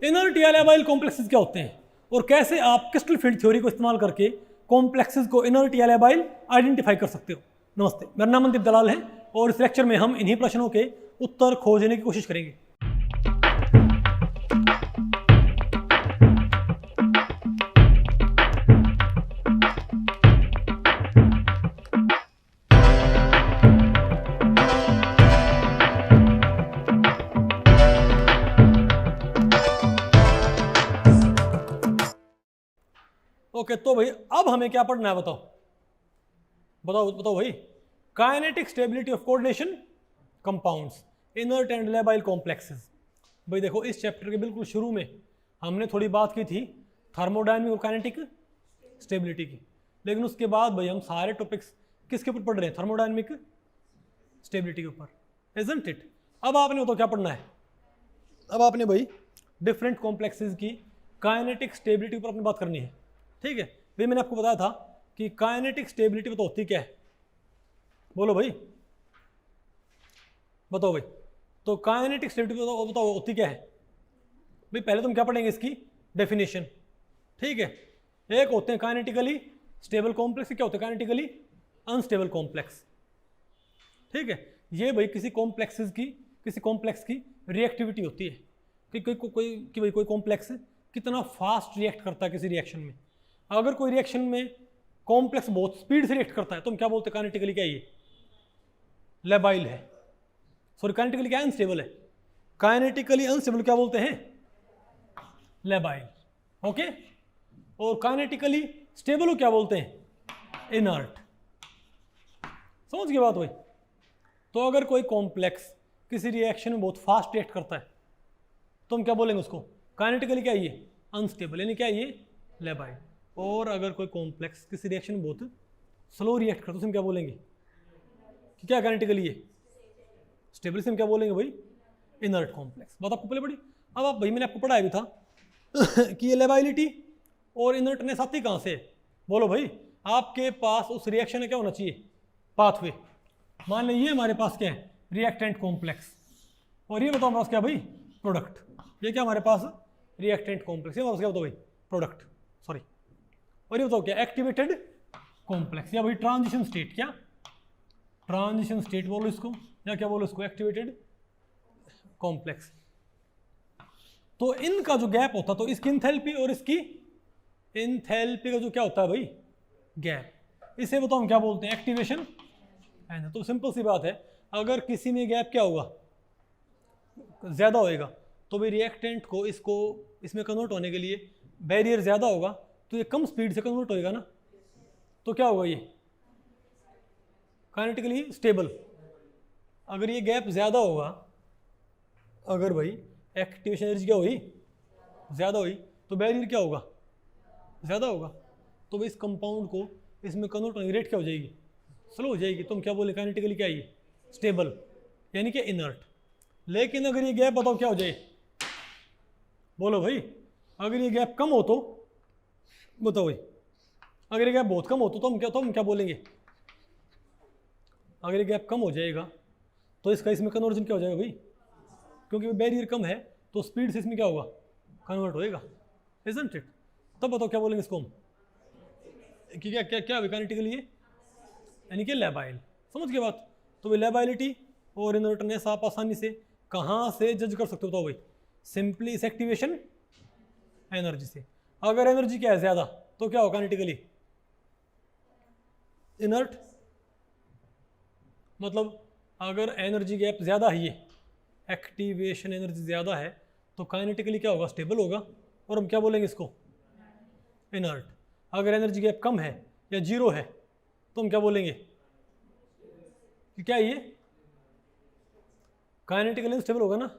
Inert या labile complexes क्या होते हैं और कैसे आप क्रिस्टल फील्ड थ्योरी को इस्तेमाल करके कॉम्प्लेक्सेस को इनर्ट या लेबाइल आइडेंटिफाई कर सकते हो। नमस्ते, मेरा नाम मनदीप दलाल है और इस लेक्चर में हम इन्हीं प्रश्नों के उत्तर खोजने की कोशिश करेंगे। ओके, तो भाई अब हमें क्या पढ़ना है, बताओ बताओ बताओ भाई। Kinetic stability of coordination compounds, inert and labile complexes. भाई देखो, इस चैप्टर के बिल्कुल शुरू में हमने थोड़ी बात की थी थर्मोडायनामिक और काइनेटिक स्टेबिलिटी की, लेकिन उसके बाद भाई हम सारे टॉपिक्स किसके ऊपर पढ़ रहे हैं? थर्मोडायनामिक स्टेबिलिटी के ऊपर, इजंट इट। अब आपने बताओ क्या पढ़ना है? अब आपने भाई डिफरेंट कॉम्प्लेक्सेस की काइनेटिक स्टेबिलिटी पर अपनी बात करनी है, ठीक है भाई। मैंने आपको बताया था कि काइनेटिक स्टेबिलिटी तो होती क्या है, बोलो भाई, बताओ भाई। तो काइनेटिक स्टेबिलिटी बताओ होती क्या है भाई? पहले तुम क्या पढ़ेंगे, इसकी डेफिनेशन, ठीक है। एक होते हैं काइनेटिकली स्टेबल कॉम्प्लेक्स, क्या होते हैं काइनेटिकली अनस्टेबल कॉम्प्लेक्स, ठीक है। ये भाई किसी कॉम्प्लेक्स की रिएक्टिविटी होती है कि भाई कोई कॉम्प्लेक्स कितना फास्ट रिएक्ट करता है किसी रिएक्शन में। अगर कोई रिएक्शन में कॉम्प्लेक्स बहुत स्पीड से रिएक्ट करता है तो हम क्या बोलते हैं? काइनेटिकली क्या ये लेबाइल है, सॉरी काइनेटिकली क्या अनस्टेबल है, काइनेटिकली अनस्टेबल क्या बोलते हैं? Labile, okay. और काइनेटिकली स्टेबल को क्या बोलते हैं? इनर्ट। समझ गए बात भाई? तो अगर कोई कॉम्प्लेक्स किसी रिएक्शन में बहुत फास्ट रिएक्ट करता है तो हम क्या बोलेंगे उसको? काइनेटिकली क्या ये अनस्टेबल, यानी क्या ये लेबाइल। और अगर कोई कॉम्प्लेक्स किसी रिएक्शन में बहुत स्लो रिएक्ट करता है तो हम क्या बोलेंगे कि क्या काइनेटिकली ये स्टेबल, से हम क्या बोलेंगे भाई? Inert complex. बात आपको पहले पड़ी। अब आप भाई मैंने आपको पढ़ाया भी था कि ये लेबाइलिटी और इनर्टनेस आती कहाँ से है? बोलो भाई। आपके पास उस रिएक्शन में क्या होना चाहिए? पाथवे। मान लीजिए हमारे पास क्या है? रिएक्टेंट कॉम्प्लेक्स, और ये बताओ हमारे पास क्या भाई? प्रोडक्ट। ये क्या हमारे पास? Reactant complex. ये हमारे पास क्या बताओ भाई? Product, sorry. और ये बताओ क्या? एक्टिवेटेड कॉम्प्लेक्स या भाई ट्रांजिशन स्टेट। क्या ट्रांजिशन स्टेट बोलो इसको, या क्या बोलो इसको? Activated complex. तो इनका जो गैप होता, तो इसकी इंथैल्पी और इसकी इंथैल्पी का जो क्या होता है भाई? गैप। इसे बताओ हम क्या बोलते हैं? Activation energy. तो सिंपल सी बात है, अगर किसी में गैप क्या होगा? ज़्यादा होएगा, तो भाई रिएक्टेंट को इसमें कन्वर्ट होने के लिए बैरियर ज़्यादा होगा, तो ये कम स्पीड से कन्वर्ट होएगा ना, तो क्या होगा? ये काइनेटिकली स्टेबल। अगर ये गैप ज़्यादा होगा, अगर भाई एक्टिवेशन एनर्जी क्या हुई? ज़्यादा हुई, तो बैरियर क्या होगा? ज़्यादा होगा, तो भाई इस कंपाउंड को इसमें कन्वर्ट होने की रेट क्या हो जाएगी? स्लो हो जाएगी। तो हम क्या बोले? काइनेटिकली क्या ये स्टेबल, यानी कि इनर्ट। लेकिन अगर ये गैप बताओ क्या हो जाए? बोलो भाई। अगर ये गैप कम हो तो बताओ भाई, अगर ये गैप बहुत कम हो तो हम क्या बोलेंगे? अगर ये गैप कम हो जाएगा तो इसका इसमें कन्वर्जन क्या हो जाएगा भाई? क्योंकि बैरियर कम है तो स्पीड से इसमें क्या होगा? कन्वर्ट होएगा, इजंट इट। तब बताओ क्या बोलेंगे इसको हम कि क्या क्या क्या काइनेटिकली ये, यानी कि लेबाइल। समझ गए बात? तो भाई लेबाइलिटी और इनर्टनेस आप आसानी से कहाँ से जज कर सकते हो? तो भाई सिंपली इस एक्टिवेशन एनर्जी से। अगर एनर्जी क्या है? ज़्यादा, तो क्या होगा? Kinetically inert. मतलब अगर एनर्जी गैप ज़्यादा है, ये एक्टिवेशन एनर्जी ज़्यादा है, तो काइनेटिकली क्या होगा? स्टेबल होगा। और हम क्या बोलेंगे इसको? इनर्ट। अगर एनर्जी गैप कम है या जीरो है तो हम क्या बोलेंगे कि क्या ये काइनेटिकली स्टेबल होगा ना,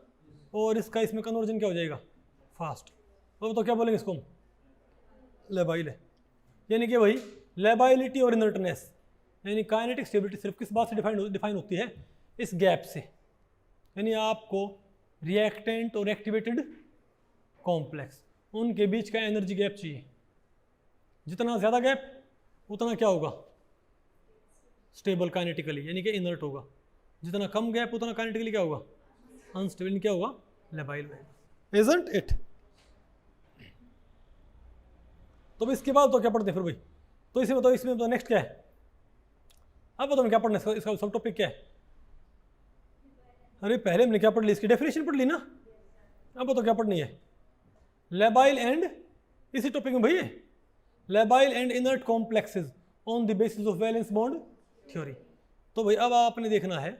और इसका इसमें कन्वर्जन क्या हो जाएगा? फास्ट। तो क्या बोलेंगे इसको हम? लेबाइल है। यानी कि भाई लेबाइलिटी और इनर्टनेस, यानी काइनेटिक स्टेबिलिटी सिर्फ किस बात से डिफाइन होती है? इस गैप से। यानी आपको रिएक्टेंट और एक्टिवेटेड कॉम्प्लेक्स, उनके बीच का एनर्जी गैप चाहिए। जितना ज़्यादा गैप उतना क्या होगा? स्टेबल काइनेटिकली, यानी कि इनर्ट होगा। जितना कम गैप उतना काइनेटिकली क्या होगा? अनस्टेबल, क्या होगा? लेबाइल रहेगा। Isn't it? तो इसके बाद तो क्या पढ़ते हैं फिर भाई? तो इसे बताओ, इसमें बताओ नेक्स्ट क्या है? अब बताओ क्या पढ़ना है, इसका सब टॉपिक क्या है? अरे पहले हमने क्या पढ़ ली, इसकी डेफिनेशन पढ़ ली ना। अब बताओ क्या पढ़नी है? लेबाइल एंड, इसी टॉपिक में भाई labile and inert complexes on the basis of valence bond theory. तो भाई अब आपने देखना है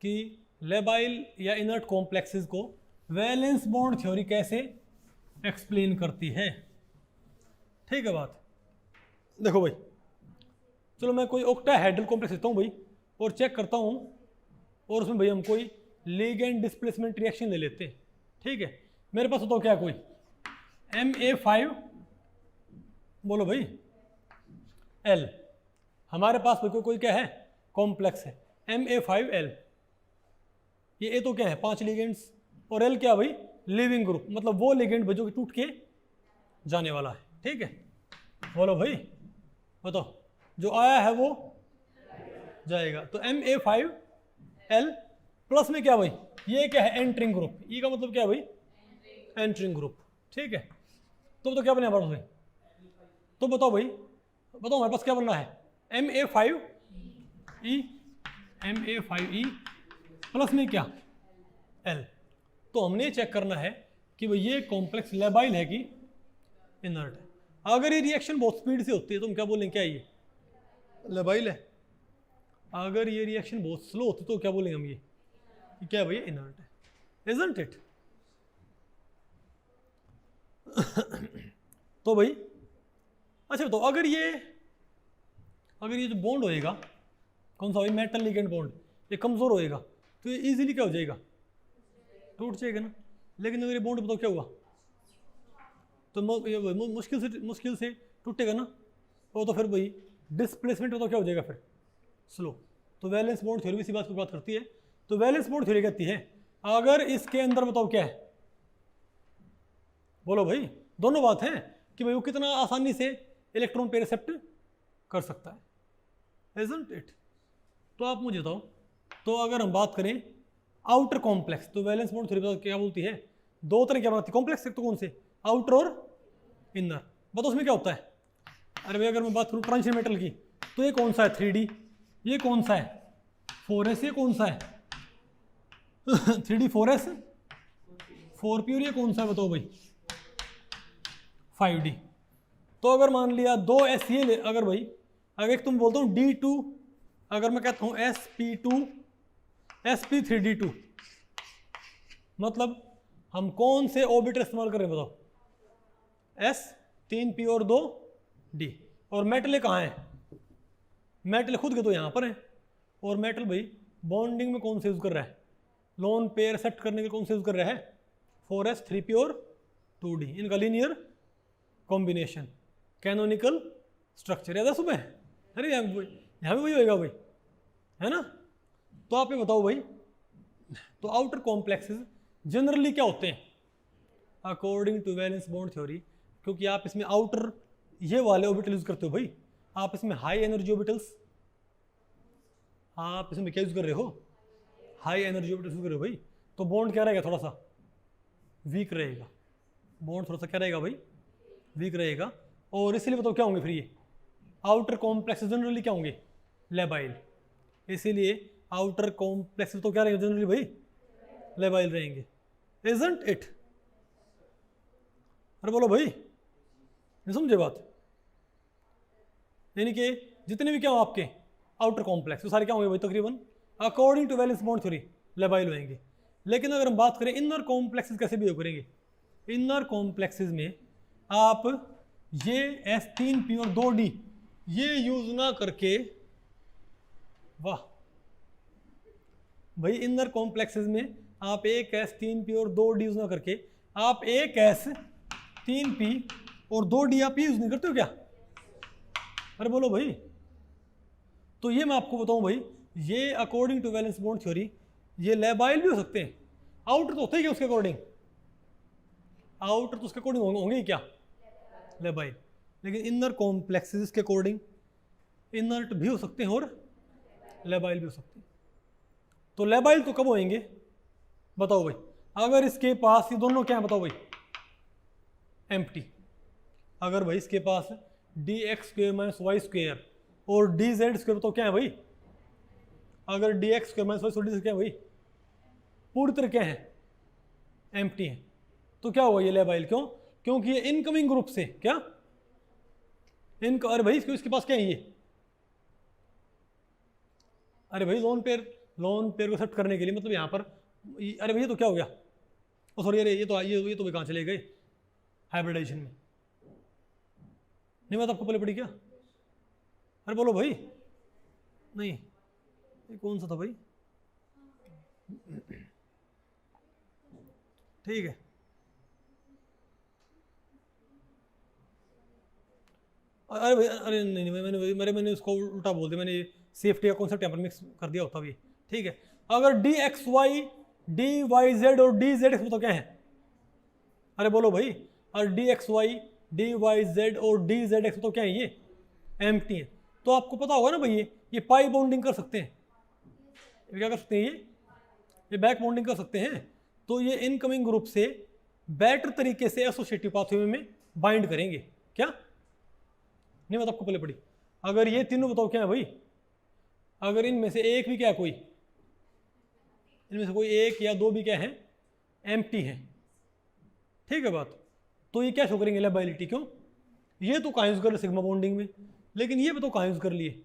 कि लेबाइल या इनर्ट कॉम्प्लेक्सेस को वैलेंस बॉन्ड थ्योरी कैसे एक्सप्लेन करती है। ठीक है बात? देखो भाई, चलो मैं कोई ऑक्टाहेड्रल कॉम्प्लेक्स लेता हूँ भाई और चेक करता हूँ, और उसमें भाई हम कोई लिगेंड डिस्प्लेसमेंट रिएक्शन ले लेते हैं। ठीक है, मेरे पास बताओ क्या है, कोई Ma5, बोलो भाई, L। हमारे पास भाई कोई क्या है, कॉम्प्लेक्स है Ma5L। ये A तो क्या है, 5 लिगेंड्स, और L क्या भाई, लिविंग ग्रुप, मतलब वो लिगेंड भाई जो कि टूट के जाने वाला है। ठीक है, बोलो भाई, बताओ जो आया है वो जाएगा। तो Ma5L प्लस में क्या भाई, ये क्या है, एंटरिंग ग्रुप। ई का मतलब क्या है भाई, एंटरिंग ग्रुप। ठीक है, तो क्या बने हमारे पास भाई? तो बताओ भाई, बताओ हमारे पास क्या बनना है, Ma5E प्लस में क्या, L। तो हमने चेक करना है कि भाई ये कॉम्प्लेक्स लेबाइल है कि इनर्ट है। अगर ये रिएक्शन बहुत स्पीड से होती है तो हम क्या बोलेंगे, क्या ये लेबाइल है। अगर ये रिएक्शन बहुत स्लो होती तो क्या बोलेंगे हम, ये क्या है भाई, इनर्ट है। Isn't it? तो भाई अच्छा बताओ, अगर ये जो बॉन्ड होएगा, कौन सा भाई, मेटल लिगेंड बॉन्ड, ये कमजोर होएगा तो ये इजीली क्या हो जाएगा, टूट जाएगा ना। लेकिन अगर ये बॉन्ड बताओ क्या हुआ, तो ये मुश्किल से टूटेगा ना, और तो फिर भाई डिस्प्लेसमेंट बताओ क्या हो जाएगा फिर, स्लो। तो वैलेंस बॉन्ड थ्योरी इसी बात की बात करती है। तो वैलेंस बॉन्ड थ्योरी कहती है अगर इसके अंदर बताओ क्या है, बोलो भाई, दोनों बात है कि भाई वो कितना आसानी से इलेक्ट्रॉन पे रिसेप्ट कर सकता है, इजंट इट? तो आप मुझे बताओ, तो अगर हम बात करें आउटर कॉम्प्लेक्स, तो वैलेंस बॉन्ड थ्योरी क्या बोलती है, दो तरह क्या बनाती है कॉम्प्लेक्स, तो कौन से, आउटर और इनर। बताओ उसमें क्या होता है? अरे भाई अगर मैं बात करूँ ट्रांजिशन मेटल की, तो ये कौन सा है 3D, ये कौन सा है 4S, ये कौन सा है 3D 4S 4P, और ये कौन सा है बताओ भाई 5D। तो अगर मान लिया 2S ये ले, अगर भाई अगर एक तुम बोलता हूँ D2, अगर मैं कहता हूँ sp2 sp3d2, मतलब हम कौन से ऑर्बिटल इस्तेमाल कर रहे हैं बताओ, S 3p और 2d। और मेटल कहाँ है, मेटल खुद के तो यहाँ पर है, और मेटल भाई बॉन्डिंग में कौन से यूज कर रहा है, लोन पेयर सेट करने के कौन से यूज कर रहा है, 4s 3p और 2d, इनका लीनियर कॉम्बिनेशन, कैनोनिकल स्ट्रक्चर। याद है सुबह? अरे यहाँ भी वही होएगा भाई, है ना। तो आप ये बताओ भाई, तो आउटर कॉम्प्लेक्सेस जनरली क्या होते हैं according to valence bond theory, क्योंकि आप इसमें आउटर ये वाले ऑर्बिटल यूज करते हो भाई, आप इसमें हाई एनर्जी ऑर्बिटल्स, आप इसमें क्या यूज कर रहे हो, हाई एनर्जी ऑर्बिटल्स यूज कर रहे हो भाई। तो बॉन्ड क्या रहेगा, थोड़ा सा वीक रहेगा, बॉन्ड थोड़ा सा क्या रहेगा भाई, वीक रहेगा। और इसलिए बताओ क्या होंगे फिर ये आउटर कॉम्प्लेक्स जनरली क्या होंगे, लेबाइल। इसीलिए आउटर कॉम्प्लेक्स तो क्या रहेंगे जनरली भाई, लेबाइल रहेंगे, इजंट इट? अरे बोलो भाई, नहीं समझे बात? यानी कि जितने भी क्या हो आपके आउटर कॉम्प्लेक्स वो सारे क्या होंगे भाई, तकरीबन according to valence bond theory labile होंगे। लेकिन अगर हम बात करें इनर कॉम्प्लेक्सेस कैसे बिहेव करेंगे, इनर कॉम्प्लेक्सेस में आप ये S3P और 2D ये यूज ना करके, वाह भाई, इनर कॉम्प्लेक्सेस में आप एक S3P और 2D यूज ना करके आप एक S3P और 2D आप यूज नहीं करते हो क्या? अरे बोलो भाई। तो ये मैं आपको बताऊं भाई, ये according to valence bond theory ये लेबाइल भी हो सकते हैं। आउटर तो होते ही क्या उसके अकॉर्डिंग, आउटर तो उसके अकॉर्डिंग होंगे ही क्या, लेबाइल। लेकिन इनर कॉम्प्लेक्सेस के अकॉर्डिंग इनर्ट भी हो सकते हैं और लेबाइल भी हो सकते हैं। तो लेबाइल तो कब होंगे बताओ भाई, अगर इसके पास ये दोनों क्या है बताओ भाई, एम्प्टी। अगर भाई इसके पास D X square minus Y square और डी जेड स्क्वेयर तो क्या है भाई, अगर D X square minus Y square क्या है भाई, पूरी तरह क्या है, एम्प्टी है, तो क्या हुआ ये लेबाइल, क्यों, क्योंकि ये इनकमिंग ग्रुप से क्या अरे भाई इसके पास क्या है ये, अरे भाई लोन पेयर को एक्सेप्ट करने के लिए मतलब यहाँ पर अरे भैया तो क्या हो गया, ओ सॉरी अरे ये तो भी कहाँ चले गए हाइब्रिडाइजेशन में, नहीं बात आपको पहले पड़ी क्या, अरे बोलो भाई, नहीं ये कौन सा था भाई, ठीक है, अरे भाई अरे नहीं मैंने उसको उल्टा बोल दिया, मैंने सेफ्टी का कॉन्सेप्ट यहाँ पर मिक्स कर दिया होता भी, ठीक है। अगर D X Y D Y Z और डी जेड एक्स तो क्या है, अरे बोलो भाई, और D X Y D Y Z और डी जेड एक्स तो क्या है ये, एम्प्टी है, तो आपको पता होगा ना भाई ये पाई बाउंडिंग कर सकते हैं, ये क्या कर सकते हैं, ये बैक बाउंडिंग कर सकते हैं, तो ये इनकमिंग ग्रुप से बेटर तरीके से एसोसिएटिव पाथवे में बाइंड करेंगे, क्या नहीं बात आपको पहले पड़ी, अगर ये तीनों बताओ क्या है भाई, अगर इनमें से एक भी क्या है कोई, इनमें से कोई एक या दो भी क्या है, एम्प्टी है, ठीक है बात, तो ये क्या शो करेंगे लेबाइलिटी, क्यों, ये तो कहाँ यूज कर सिग्मा बॉन्डिंग में, लेकिन ये भी तो कहाँ यूज कर लिए,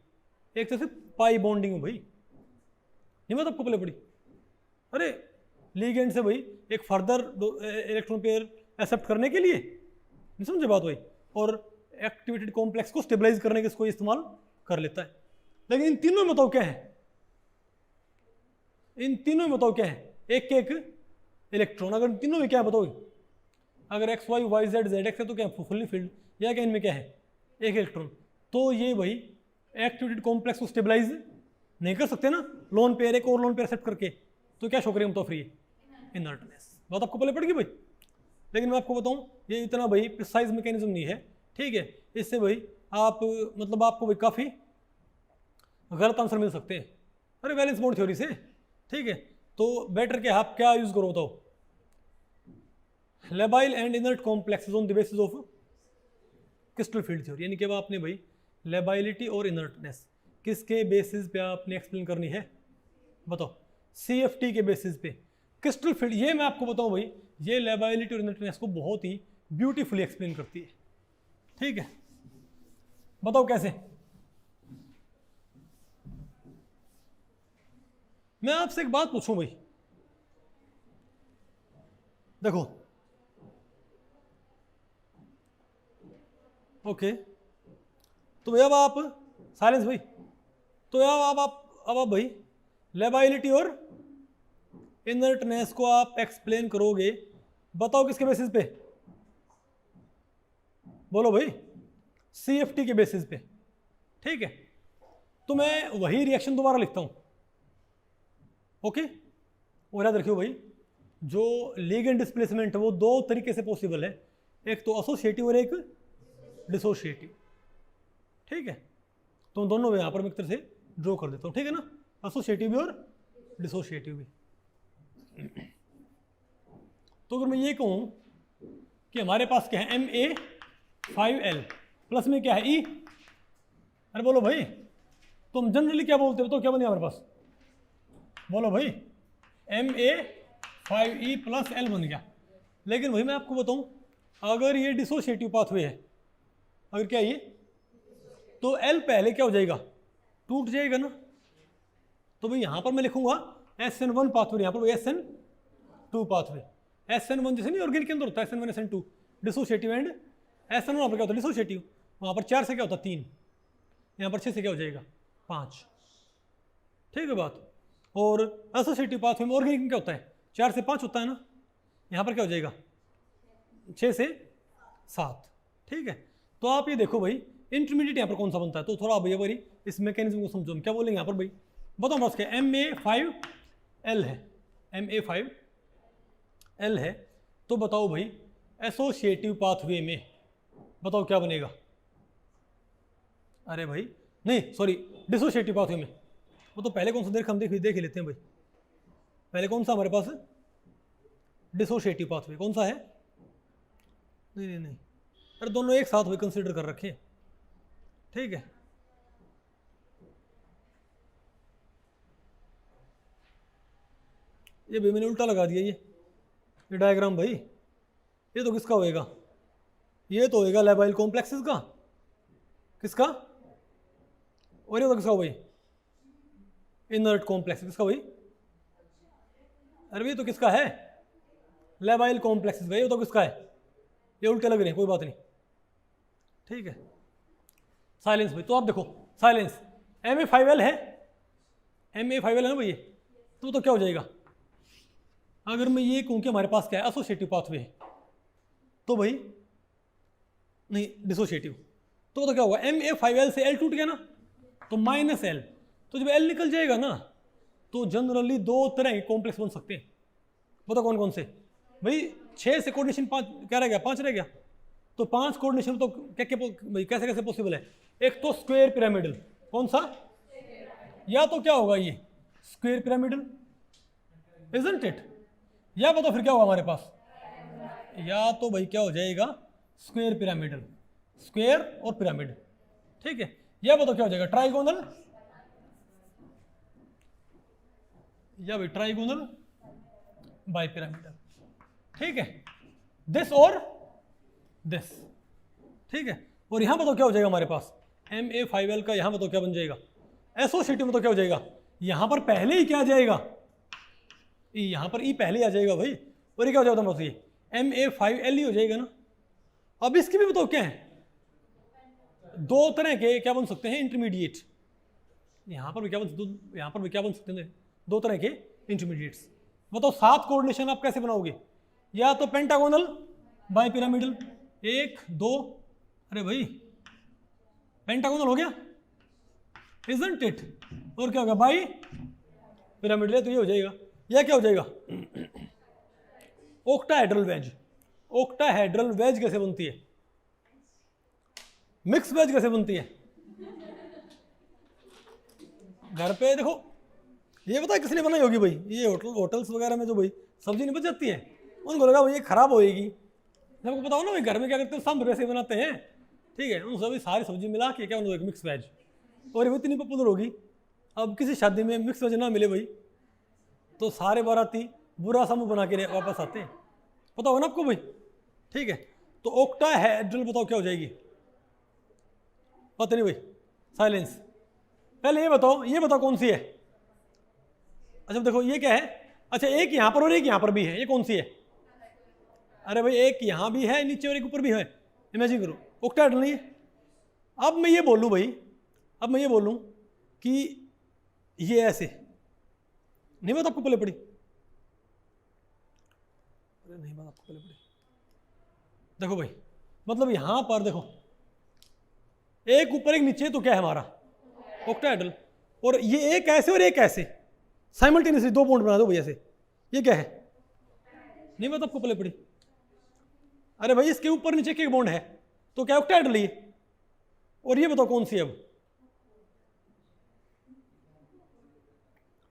एक तरह से पाई बॉन्डिंग में भाई, नहीं बात आपको पहले पड़ी, अरे लीगेंड से भाई एक फर्दर इलेक्ट्रॉन पेयर एक्सेप्ट करने के लिए, नहीं समझे बात भाई, और एक्टिवेटेड कॉम्प्लेक्स को स्टेबलाइज करने के इसको इस्तेमाल कर लेता है, लेकिन इन तीनों में बताओ क्या है, इन तीनों में बताओ क्या है, एक एक इलेक्ट्रॉन, अगर तीनों में क्या बताओ, अगर X Y Y Z Z X है तो क्या फुल्ली फील्ड, या क्या इनमें क्या है, एक इलेक्ट्रॉन, तो ये भाई एक्टिवेटेड कॉम्प्लेक्स को स्टेबलाइज नहीं कर सकते ना, लोन पेयर एक और लोन पेयर सेट करके, तो क्या शो करेंगे, तो फ्री इनर्टनेस, बात आपको पहले पड़ेगी भाई, लेकिन मैं आपको बताऊं ये इतना भाई प्रिसाइज मैकेनिज्म नहीं है, ठीक है, इससे भाई आप मतलब आपको भाई काफ़ी गलत आंसर मिल सकते हैं, अरे वैलेंस बॉन्ड थ्योरी से, ठीक है, तो बेटर क्या आप क्या यूज करो बताओ, labile and inert complexes on the basis of crystal field theory, यानी कि अब आपने भाई लेबाइलिटी और इनर्टनेस किसके बेसिस पे आपने एक्सप्लेन करनी है, बताओ, CFT के बेसिस पे क्रिस्टल फील्ड, ये मैं आपको बताऊं भाई, ये लेबाइलिटी और इनर्टनेस को बहुत ही ब्यूटीफुली एक्सप्लेन करती है, ठीक है, बताओ कैसे, मैं आपसे एक बात पूछूं भाई, देखो ओके, तो भैया अब आप साइलेंस भाई, तो अब आप भाई लेबाइलिटी और इनर्टनेस को आप एक्सप्लेन करोगे, बताओ किसके बेसिस पे, बोलो भाई, CFT के बेसिस पे, ठीक है, तो मैं वही रिएक्शन दोबारा लिखता हूं, ओके, और याद रखियो भाई, जो लिगेंड डिस्प्लेसमेंट है वो दो तरीके से पॉसिबल है, एक तो एसोसिएटिव और एक डिसोसिएटिव, ठीक है, तो दोनों यहाँ पर मैं एक तरह से ड्रॉ कर देता हूँ, ठीक है ना, एसोसिएटिव भी और डिसोसिएटिव भी। तो अगर मैं ये कहूँ कि हमारे पास क्या है Ma5L प्लस में क्या है E, अरे बोलो भाई, तो हम जनरली क्या बोलते हो, तो क्या बने हमारे पास, बोलो भाई Ma5E प्लस L बन गया, लेकिन भाई मैं आपको बताऊं अगर ये डिसोसिएटिव पाथवे है, अगर क्या ये, तो L पहले क्या हो जाएगा, टूट जाएगा ना, तो भाई यहाँ पर मैं लिखूंगा SN1 पाथवे, यहाँ पर SN2 पाथवे, SN1 जैसे नहीं ऑर्गेनिक के अंदर होता है SN1 SN2 dissociative and SN1 वहाँ पर क्या होता है डिसोसिएटिव, वहाँ पर 4 से क्या होता है 3, यहाँ पर 6 से क्या हो जाएगा 5, ठीक है बात, और एसोसिएटिव पाथवे में ऑर्गेनिक में क्या होता है 4 से 5 होता है ना, यहाँ पर क्या हो जाएगा 6 से 7, ठीक है, तो आप ये देखो भाई इंटरमीडिएट यहाँ पर कौन सा बनता है, तो थोड़ा भैया भाई इस मैकेनिज्म को समझो, हम क्या बोलेंगे यहाँ पर भाई, बताओ बस क्या Ma5L है, Ma5L है, तो बताओ भाई एसोसिएटिव पाथवे में बताओ क्या बनेगा, अरे भाई नहीं सॉरी डिसोसिएटिव पाथवे में, वो तो पहले कौन सा हम देख ही लेते हैं भाई, पहले कौन सा हमारे पास डिसोसिएटिव पाथवे कौन सा है, नहीं अरे दोनों एक साथ भी कंसीडर कर रखे हैं, ठीक है। ये भी मैंने उल्टा लगा दिया, ये डायग्राम भाई, ये तो किसका होएगा, ये तो होएगा लेबाइल कॉम्प्लेक्सेस का, किसका, और ये तो किसका भाई, इनर्ट कॉम्प्लेक्स, किसका भाई, अरे ये तो किसका है, लेबाइल कॉम्प्लेक्सेस भाई, ये तो किसका है, ये उल्टे लग रहे हैं, कोई बात नहीं, ठीक है। साइलेंस भाई, तो आप देखो साइलेंस Ma5L है, Ma5L है ना भाई ये, तो क्या हो जाएगा, अगर मैं ये कहूँ कि हमारे पास क्या है, एसोसिएटिव पाथवे है, तो भाई नहीं डिसोसिएटिव, तो क्या होगा, Ma5L से L टूट गया ना, तो -L, तो जब L निकल जाएगा ना, तो जनरली दो तरह के कॉम्प्लेक्स बन सकते हैं, बताओ कौन कौन से भाई, 6 से कोऑर्डिनेशन 5 क्या रह गया, 5 रह गया, तो 5 कोऑर्डिनेशन तो भाई कैसे कैसे पॉसिबल है, एक तो स्क्वायर पिरामिडल, कौन सा, या तो क्या होगा ये स्क्वायर पिरामिडल, इजंट इट, या बताओ फिर क्या होगा हमारे पास, या तो भाई क्या हो जाएगा स्क्वायर पिरामिडल, स्क्वायर और पिरामिड, ठीक है, या बताओ क्या हो जाएगा ट्राइगोनल, या भाई ट्राइगोनल बाई पिरामिडल, ठीक है, दिस और दिस, ठीक है, और यहां बताओ क्या हो जाएगा हमारे पास, Ma5L का यहां बताओ क्या बन जाएगा, एसोसिएटिव में तो क्या हो जाएगा, यहां पर पहले ही क्या आ जाएगा, यहां पर ई पहले आ जाएगा भाई, और ये क्या हो जाएगा तुम्हारा, ये Ma5L ही हो जाएगा ना। अब इसकी भी बताओ क्या है, दो तरह के क्या बन सकते हैं इंटरमीडिएट, यहां पर भी क्या बन सकते हैं दो तरह के इंटरमीडिएट्स, बताओ 7 कोऑर्डिनेशन आप कैसे बनाओगे, या तो पेंटागोनल बाय पिरामिडल, 1 2, अरे भाई पेंटागोनल हो गया, इजंट इट, और क्या होगा बाई पिरामिडल, तो ये हो जाएगा, या क्या हो जाएगा ओक्टाहेड्रल वेज, ओक्टाहेड्रल वेज कैसे बनती है, मिक्स वेज कैसे बनती है, घर पे देखो, ये पता है किसने बनाई होगी भाई, ये होटल्स वगैरह में जो भाई सब्जी नहीं बच जाती है, उनको लगा भाई ये खराब होएगी, आपको पता हो ना भाई घर में क्या करते हैं, सांभर वैसे बनाते हैं, ठीक है, उन सभी सारी सब्जी मिला के क्या उनको एक मिक्स वेज, और ये इतनी पॉपुलर होगी, अब किसी शादी में मिक्स वेज ना मिले भाई, तो सारे बाराती बुरा समूह बना के वापस आते हैं, पता होगा ना आपको भाई, ठीक है, तो ओक्टाहेड्रल बताओ क्या हो जाएगी, पता नहीं भाई, साइलेंस, पहले ये बताओ कौन सी है, अच्छा देखो ये क्या है, अच्छा एक यहां पर और एक यहां पर भी है, ये कौन सी है, अरे भाई एक यहां भी है नीचे और एक ऊपर भी है, इमेजिन करो, ओक्टाहेड्रल नहीं है। अब मैं ये बोलूं भाई, कि ये ऐसे नहीं, बात आपको पहले पड़ी, अरे नहीं बात आपको पहले पड़ी, देखो भाई मतलब यहां पर देखो एक ऊपर एक नीचे, तो क्या है हमारा ओक्टाहेड्रल, और ये एक ऐसे और एक ऐसे साइमल्टेनियसली दो बॉन्ड बना दो भाई ऐसे, ये क्या है, नहीं बात आपको पहले पड़ी, अरे भाई इसके ऊपर नीचे के बॉन्ड है, तो क्या ओक्टाहेड्रल है, और ये बताओ कौन सी है, अब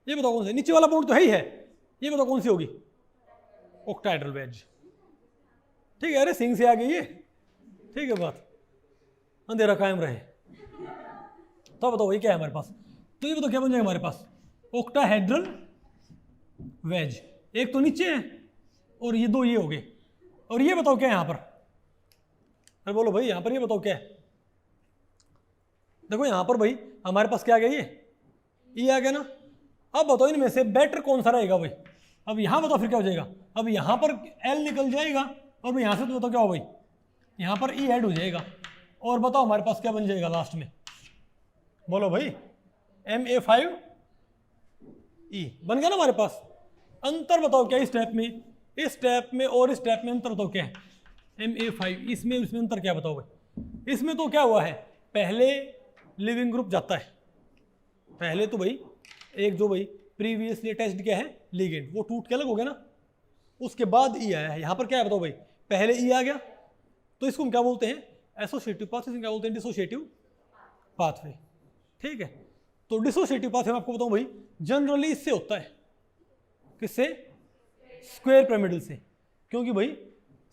ये बताओ कौन सी, नीचे वाला बॉन्ड तो है ही है, ये बताओ कौन सी होगी, ओक्टाहेड्रल वेज, ठीक है, अरे सिंह से आ गई ये, ठीक है, बात अंधेरा कायम रहे, तो बताओ ये क्या है हमारे पास, तो ये बताओ क्या बन जाएगा हमारे पास, ओक्टाहेड्रल वेज, एक तो नीचे है और ये दो ये हो गए, और ये बताओ क्या है यहां पर, अरे बोलो भाई यहां पर ये बताओ क्या है, देखो यहां पर भाई हमारे पास क्या आ गया, ये आ गया ना, अब बताओ इनमें से बेटर कौन सा रहेगा भाई, अब यहां बताओ फिर क्या हो जाएगा, अब यहां पर L निकल जाएगा, और यहां से तो बताओ क्या हो भाई, यहां पर E ऐड हो जाएगा, और बताओ हमारे पास क्या बन जाएगा लास्ट में, बोलो भाई Ma5E बन गया ना हमारे पास, अंतर बताओ क्या इस स्टेप में और इस स्टेप में अंतर बताओ क्या है, Ma5 इसमें अंतर क्या बताओ भाई, इसमें तो क्या हुआ है, पहले लिविंग ग्रुप जाता है, पहले तो भाई एक जो भाई प्रीवियसली अटैच्ड क्या है लिगेंड, वो टूट के अलग हो गया ना, उसके बाद ई आया है, यहां पर क्या है बताओ भाई, पहले ई आ गया, तो इसको हम क्या बोलते हैं एसोसिएटिव पाथवे, क्या बोलते हैं डिसोसिएटिव पाथवे, ठीक है, तो डिसोसिएटिव पाथवे मैं आपको बताऊं भाई जनरली इससे होता है, किससे, स्क्वायर पिरामिडल से, क्योंकि भाई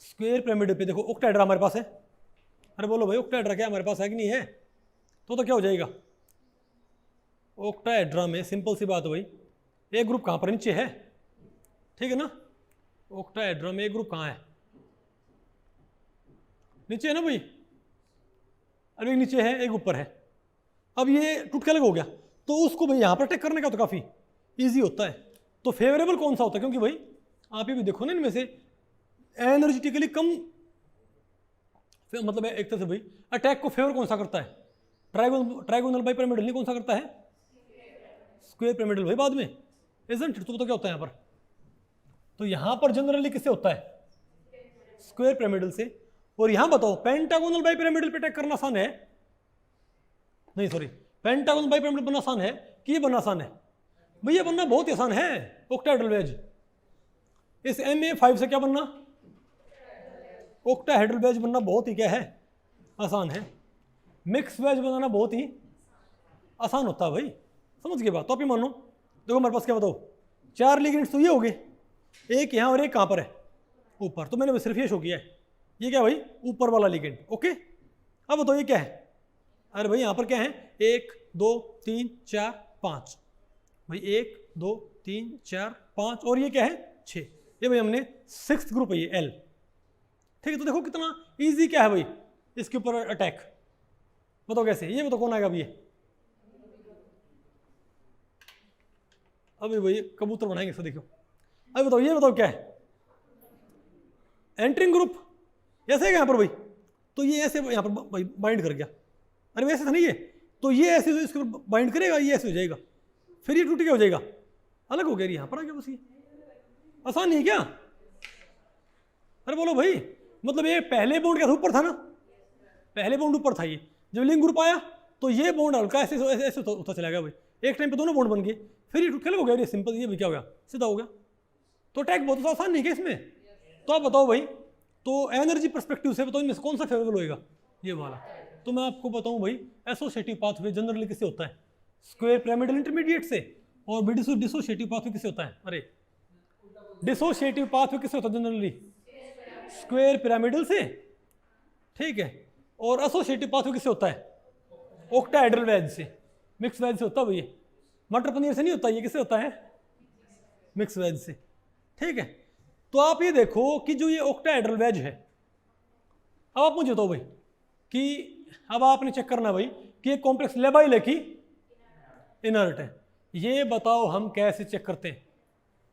स्क्वायर पिरामिडल पे देखो ओक्टाहेड्रा हमारे पास है, अरे बोलो भाई ऑक्टाहेड्रा क्या हमारे पास है कि नहीं है? तो क्या हो जाएगा ऑक्टाहेड्रा में? सिंपल सी बात है भाई, एक ग्रुप कहाँ पर नीचे है, ठीक है ना? ऑक्टाहेड्रा में एक ग्रुप कहाँ है? नीचे है ना भाई। अरे एक नीचे है एक ऊपर है। अब ये टूट के अलग हो गया तो उसको भाई यहाँ पर अटैक करने का तो काफ़ी ईजी होता है। तो फेवरेबल कौन सा होता है? क्योंकि भाई आप ये भी देखो ना, इनमें से एनर्जेटिकली कम, मतलब एक तरह से भाई अटैक को फेवर कौन सा करता है? ट्राइगोनल बाइपिरामिडल नहीं, कौन सा करता है? स्क्वायर पिरामिडल भाई बाद में, इजंट? तो क्या होता है यहाँ पर? तो यहाँ पर जनरली किससे होता है? स्क्वायर पिरामिडल से। और यहाँ बताओ पेंटागोनल बाइपिरामिडल पे अटैक करना आसान है? नहीं सॉरी, पेंटागोनल बाइपिरामिडल बनना आसान है कि ये बनना आसान है? भैया बनना बहुत ही आसान है। ऑक्टाहेड्रल वेज, इस Ma5 से क्या बनना? ऑक्टाहेड्रल वेज बनना बहुत ही क्या है? आसान है। मिक्स वेज बनाना बहुत ही आसान होता है भाई, समझ गए बात? तो आप ही मान लो, देखो हमारे पास क्या बताओ, 4 लिगेंड्स तो ये हो गए, एक यहाँ और एक कहाँ पर है? ऊपर। तो मैंने सिर्फ ये शो किया है, ये क्या भाई? ऊपर वाला लिगेंड। ओके, अब बताओ ये क्या है? अरे भाई यहाँ पर क्या है? 1 2 3 4 5 भाई, 1 2 3 4 5 और ये क्या है? 6। ये भाई हमने 6th ग्रुप है ये L, ठीक है? तो देखो कितना इजी क्या है भाई इसके ऊपर अटैक। बताओ कैसे? ये बताओ कौन आएगा अभी? ये अभी भाई कबूतर बनाएंगे इसको, देखो। अभी बताओ, ये बताओ क्या है? एंट्रिंग ग्रुप ऐसे है यहाँ पर भाई, तो ये ऐसे यहाँ पर भाई बाइंड कर गया। अरे वैसे था नहीं ये, तो ये ऐसे इसके ऊपर बाइंड करेगा, ये ऐसे हो जाएगा, फिर ये टूट क्या हो जाएगा? अलग हो गया, यहाँ पर आ गया बस। ये आसान नहीं है क्या? अरे बोलो भाई, मतलब ये पहले बॉन्ड क्या ऊपर था ना? पहले बॉन्ड ऊपर था, ये जब लिंक ग्रुप आया तो ये बॉन्ड हल्का ऐसे ऐसे ऐसे होता चला गया भाई, एक टाइम पे दोनों बॉन्ड बन गए, फिर ये टूट के अलग हो गया। ये सिंपल, ये भी क्या हो गया? सीधा हो गया। तो अटैक बहुत आसान नहीं है इसमें। तो आप बताओ भाई, तो एनर्जी परस्पेक्टिव से बताओ इनमें से कौन सा फेवरेबल होएगा? ये वाला। तो मैं आपको बताऊं भाई, एसोसिएटिव पाथवे जनरली किससे होता है? स्क्वायर पिरामिडल इंटरमीडिएट से। और डिसोसिएटिव पाथवे किससे होता है? अरे डिसोसिएटिव पाथवे किससे होता है जनरली? स्क्वायर पिरामिडल से, ठीक है। और एसोसिएटिव पाथवे किससे होता है? ऑक्टाहेड्रल वेज से, मिक्स वेज से होता है भाई। ये मटर पनीर से नहीं होता, ये किससे होता है? मिक्स वेज से, ठीक है। तो आप ये देखो कि जो ये ऑक्टाहेड्रल वेज है, अब आप मुझे बताओ भाई कि अब आपने चेक करना भाई कि ये कॉम्प्लेक्स लेबाइल है कि इनर्ट है। ये बताओ हम कैसे चेक करते हैं?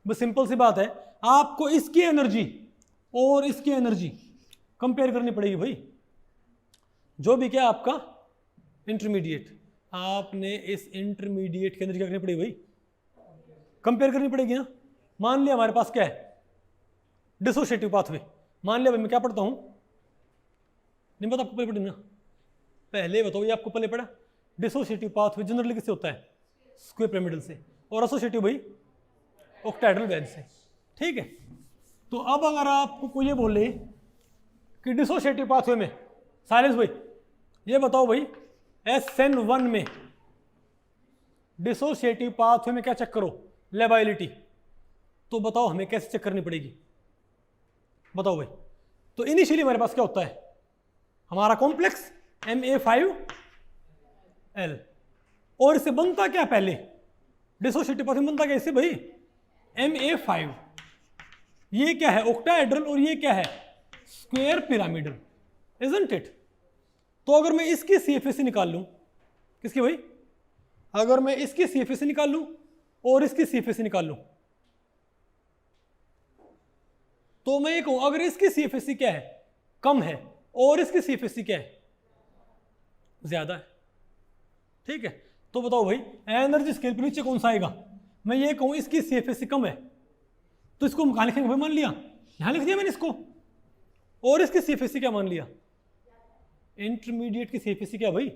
बस सिंपल सी बात है, आपको इसकी एनर्जी और इसकी एनर्जी कंपेयर करनी पड़ेगी भाई। जो भी क्या आपका इंटरमीडिएट, आपने इस इंटरमीडिएट की एनर्जी क्या करनी पड़ेगी भाई? कंपेयर करनी पड़ेगी ना। मान लिया हमारे पास क्या है? Dissociative pathway. मान लिया भाई मैं क्या पढ़ता हूं, नहीं पता आपको पहले पढ़ी ना? पहले बताओ, ये आपको पहले पढ़ा? डिसोसिएटिव पाथवे जनरली किससे होता है? स्क्वायर पिरामिडल से। और एसोसिएटिव भाई ऑक्टाहेड्रल वेज से, ठीक है। तो अब अगर आपको कोई ये बोले कि डिसोसिएटिव पाथवे में, साइलेंस भाई ये बताओ भाई SN1 में डिसोसिएटिव पाथवे में क्या चेक करो? लेबाइलिटी। तो बताओ हमें कैसे चेक करनी पड़ेगी? बताओ भाई। तो इनिशियली हमारे पास क्या होता है? हमारा कॉम्प्लेक्स Ma5L, और इससे बनता क्या पहले? डिसोसिएटिव पाथवे बनता क्या इससे भाई? Ma5। ये क्या है? ऑक्टाहेड्रल, और ये क्या है? Square pyramidal, isn't it? तो अगर मैं इसकी CFSE निकाल लूं, किसकी भाई? अगर मैं इसकी CFSE निकाल लूं और इसकी CFSE निकाल लूं, तो मैं ये कहूं अगर इसकी CFSE क्या है? कम है, और इसकी CFSE क्या है? ज्यादा है, ठीक है। तो बताओ भाई एनर्जी स्केल पर नीचे कौन सा आएगा? मैं ये कहूं इसकी CFSE कम है, तो इसको हम कहां लिखेंगे भाई? मान लिया यहां लिख दिया मैंने इसको, और इसकी CFSE क्या मान लिया? इंटरमीडिएट की CFSE क्या भाई?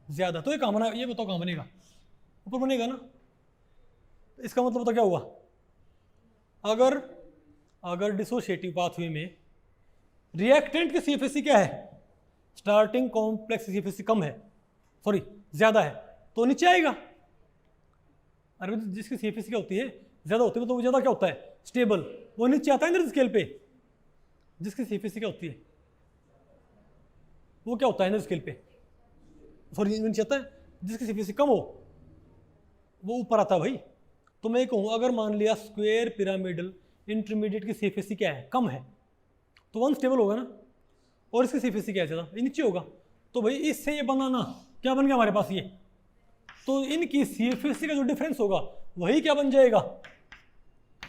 ज्यादा। तो ये कहां बना? ये बताओ कहां बनेगा? ऊपर बनेगा ना। इसका मतलब तो क्या हुआ? अगर डिसोसिएटिव पाथवे में रिएक्टेंट की CFSE क्या है? स्टार्टिंग कॉम्प्लेक्स CFSE कम है, सॉरी ज्यादा है, तो नीचे आएगा। अरे जिसकी CFSE क्या होती है? ज्यादा होती है, तो वो ज्यादा क्या होता है? स्टेबल, वो नीचे आता है एनर्जी स्केल पे। जिसकी CFSE क्या होती है? वो क्या होता है एनर्जी स्केल पे, सॉरी नीचे आता है, जिसकी सीएफएससी कम हो वो ऊपर आता है भाई। तो मैं कहूँ अगर मान लिया स्क्वायर पिरामिडल इंटरमीडिएट की सीएफएससी क्या है, कम है, तो वन स्टेबल होगा ना, और इसकी सीएफएससी क्या है ज़्यादा, ये नीचे होगा। तो भाई इससे ये बनाना क्या बन गया हमारे पास ये, तो इनकी सीएफएससी का जो डिफरेंस होगा वही क्या बन जाएगा,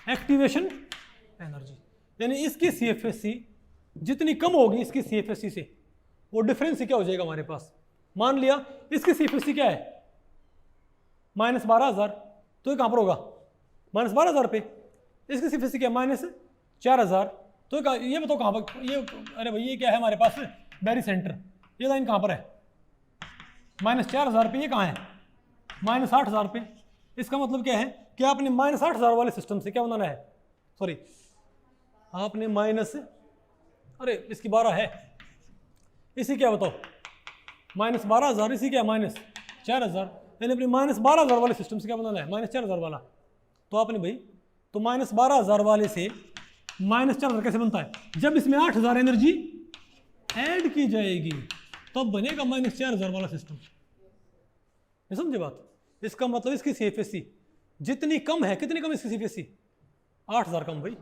एक्टिवेशन एनर्जी। यानी इसकी सीएफएससी जितनी कम होगी इसकी सीएफएससी से, वो डिफरेंस क्या हो जाएगा हमारे पास। मान लिया इसकी सीएफएससी क्या है -12,000, तो ये कहाँ पर होगा -12,000 पे, इसकी सीएफएससी क्या है -4,000, तो ये बताओ कहाँ पर ये, अरे भाई ये क्या है हमारे पास बैरी सेंटर, ये लाइन कहाँ पर है -4,000 पे, ये कहाँ है -8,000 पे। इसका मतलब क्या है कि आपने -8,000 वाले सिस्टम से क्या बनाना है, सॉरी आपने अरे इसकी 12 है, इसी क्या बताओ -12,000, इसी क्या -4,000, यानी अपनी -12,000 वाले सिस्टम से क्या बनाना है -4,000 वाला। तो आपने भाई तो -12,000 वाले से -4,000 कैसे बनता है, जब इसमें 8,000 एनर्जी ऐड की जाएगी तब बनेगा -4,000 वाला सिस्टम। नहीं समझे बात, इसका मतलब इसकी सीएफएससी जितनी कम है, कितनी कम इसकी सीएफएससी 8,000 कम भाई,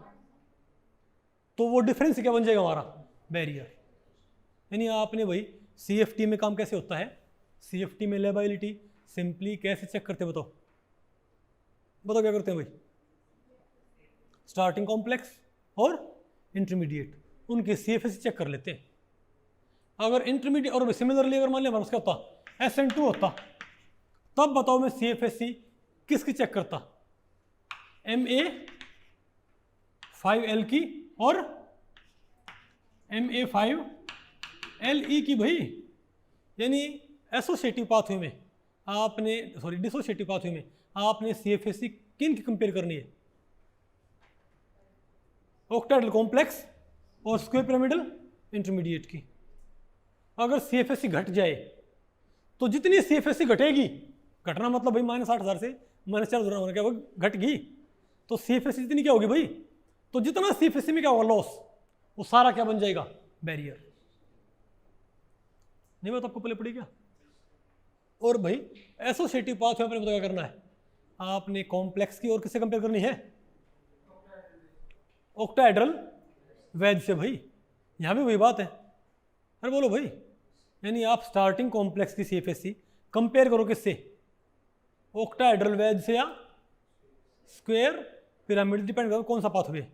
तो वो डिफरेंस क्या बन जाएगा हमारा बैरियर। यानी आपने भाई सीएफटी में काम कैसे होता है, सीएफटी में लेबाइलिटी सिंपली कैसे चेक करते बताओ, बताओ क्या करते हैं भाई, स्टार्टिंग कॉम्प्लेक्स और इंटरमीडिएट उनके सीएफएससी चेक कर लेते हैं। अगर इंटरमीडिएट और सिमिलरली अगर मान लिया क्या होता SN2 होता, तब बताओ मैं सीएफएससी किसकी चेक करता, MA5L की और MA5LE की भाई। यानी एसोसिएटिव पाथवे में आपने, सॉरी डिसोसिएटिव पाथवे में आपने सीएफएससी किन की कंपेयर करनी है, ऑक्टाहेड्रल कॉम्प्लेक्स और स्क्वायर पिरामिडल इंटरमीडिएट की। अगर सीएफएससी घट जाए तो जितनी सीएफएससी घटेगी, घटना मतलब भाई -8,000 से -4,000 होने क्या घट गई, तो सीएफएससी जितनी क्या होगी भाई, तो जितना सीएफएससी में क्या होगा लॉस, वो सारा क्या बन जाएगा बैरियर। नहीं बात आपको पहले पड़ी क्या। और भाई एसोसिएटिव पाथवे आपने क्या करना है, आपने कॉम्प्लेक्स की और किससे कंपेयर करनी है, ऑक्टाहेड्रल वेज से भाई, यहां भी वही बात है। अरे बोलो भाई, यानी आप स्टार्टिंग कॉम्प्लेक्स की सीएफएससी कंपेयर करो किससे, ऑक्टाहेड्रल वेज से या स्क्वायर पिरामिड, डिपेंड करो कौन सा पाथवे।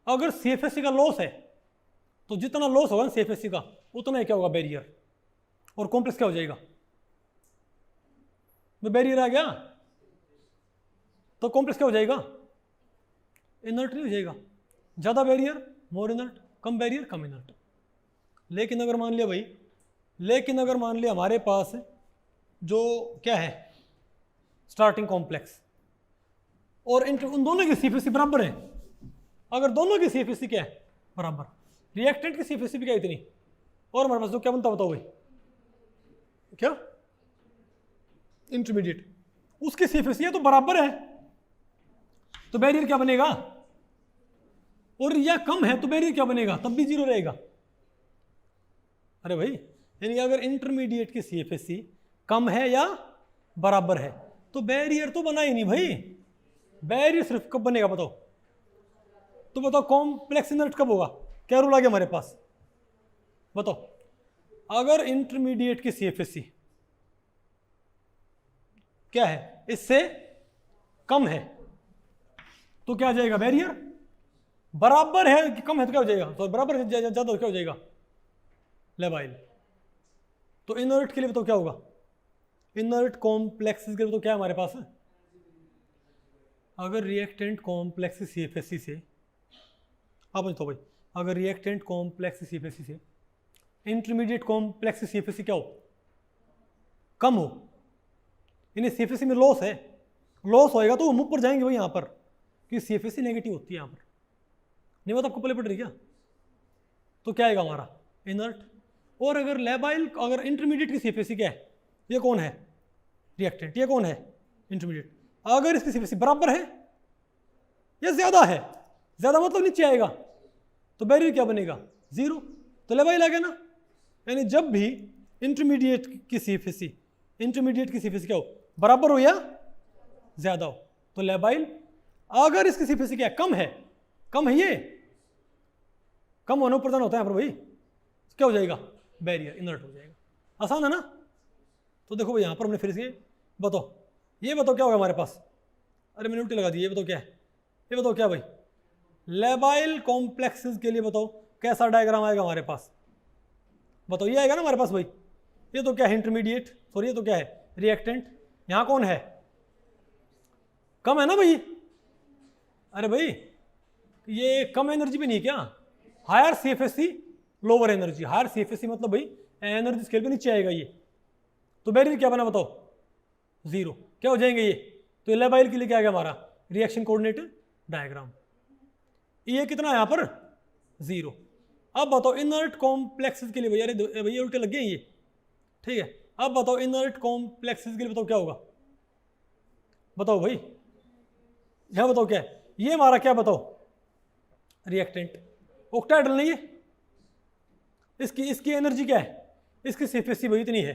अगर सीएफएससी का लॉस है तो जितना लॉस होगा सीएफएससी का उतना ही क्या होगा बैरियर, और कॉम्प्लेक्स क्या हो जाएगा, तो बैरियर आ गया तो कॉम्प्लेक्स क्या हो जाएगा, इनर्ट नहीं हो जाएगा, ज़्यादा बैरियर मोर इनर्ट, कम बैरियर कम इनर्ट। लेकिन अगर मान लिया भाई, लेकिन अगर मान लिया हमारे पास जो क्या है स्टार्टिंग कॉम्प्लेक्स और उन दोनों की सीएफएससी बराबर है, अगर दोनों की सीएफएससी क्या है बराबर, रिएक्टेंट की सीएफएससी भी क्या इतनी, और हमारे पास जो क्या बनता बताओ भाई, क्या इंटरमीडिएट, उसकी सीएफएससी है तो बराबर है, तो बैरियर क्या बनेगा, और या कम है तो बैरियर क्या बनेगा, तब भी 0 रहेगा। अरे भाई यानी अगर इंटरमीडिएट की सीएफएससी कम है या बराबर है तो बैरियर तो बना ही नहीं भाई, बैरियर सिर्फ कब बनेगा बताओ, तो बताओ कॉम्प्लेक्स इनर्ट कब होगा, क्या रूल आ गया हमारे पास बताओ। अगर इंटरमीडिएट की सीएफएससी क्या है इससे कम है तो क्या आ जाएगा बैरियर, बराबर है कि कम है तो क्या हो जाएगा, तो बराबर है ज्यादा तो क्या हो जाएगा लेबाइल। तो इनर्ट के लिए तो क्या होगा, इनर्ट कॉम्प्लेक्स के लिए तो क्या है हमारे पास, अगर रिएक्टेंट कॉम्प्लेक्स सीएफएससी से, आप बताओ भाई, अगर रिएक्टेंट कॉम्प्लेक्स सीएफएससी से इंटरमीडिएट कॉम्प्लेक्स सीएफएससी क्या हो, कम हो, इन्हें सीएफएससी में लॉस है, लॉस होएगा तो हम ऊपर जाएंगे भाई यहाँ पर, क्योंकि सीएफएससी नेगेटिव होती है यहाँ पर। नहीं बात आपको पहले पड़ रही क्या, तो क्या आएगा हमारा इनर्ट। और अगर लेबाइल, अगर इंटरमीडिएट की सीएफएससी क्या है, ये कौन है रिएक्टेंट, ये कौन है इंटरमीडिएट, अगर इसकी सीएफएससी बराबर है या ज्यादा है, ज्यादा मतलब नीचे आएगा, तो बैरियर क्या बनेगा 0, तो लेबाइल आ गया ना, यानी जब भी इंटरमीडिएट की सीएफएससी क्या हो, बराबर हो या ज्यादा हो, तो लेबाइल। अगर इसकी सीएफएससी क्या है, कम है ये, कम होने पर होता है पर भाई क्या हो जाएगा, बैरियर इनर्ट हो जाएगा। आसान है ना। तो देखो भाई यहाँ पर हमने फिर से बताओ, ये बताओ क्या होगा हमारे पास, अरे मैंने उल्टी लगा दी, ये बताओ क्या है, ये बताओ क्या भाई, लेबाइल कॉम्प्लेक्सेस के लिए बताओ कैसा डायग्राम आएगा हमारे पास, बताओ ये आएगा ना हमारे पास भाई। ये तो क्या है इंटरमीडिएट, सॉरी ये तो क्या है रिएक्टेंट, यहाँ कौन है, कम है ना भाई। अरे भाई ये कम एनर्जी भी नहीं क्या, higher CFSC lower energy, higher CFSC मतलब भाई एनर्जी स्केल पे नीचे आएगा ये, तो बैरियर क्या बना बताओ, जीरो, क्या हो जाएंगे ये। तो लेबाइल के लिए क्या आ गया हमारा रिएक्शन कोऑर्डिनेट डायग्राम, ये कितना है यहाँ पर जीरो। अब बताओ इनर्ट कॉम्प्लेक्सेस के लिए भैया, अरे भैया उल्टे लग गए ये, ठीक है। अब बताओ इनर्ट कॉम्प्लेक्सेस के लिए बताओ क्या होगा, बताओ भाई, यहाँ बताओ क्या है, ये हमारा क्या बताओ रिएक्टेंट, ऑक्टाहेड्रल नहीं है, इसकी एनर्जी क्या है, इसकी सीएफएससी भाई इतनी है,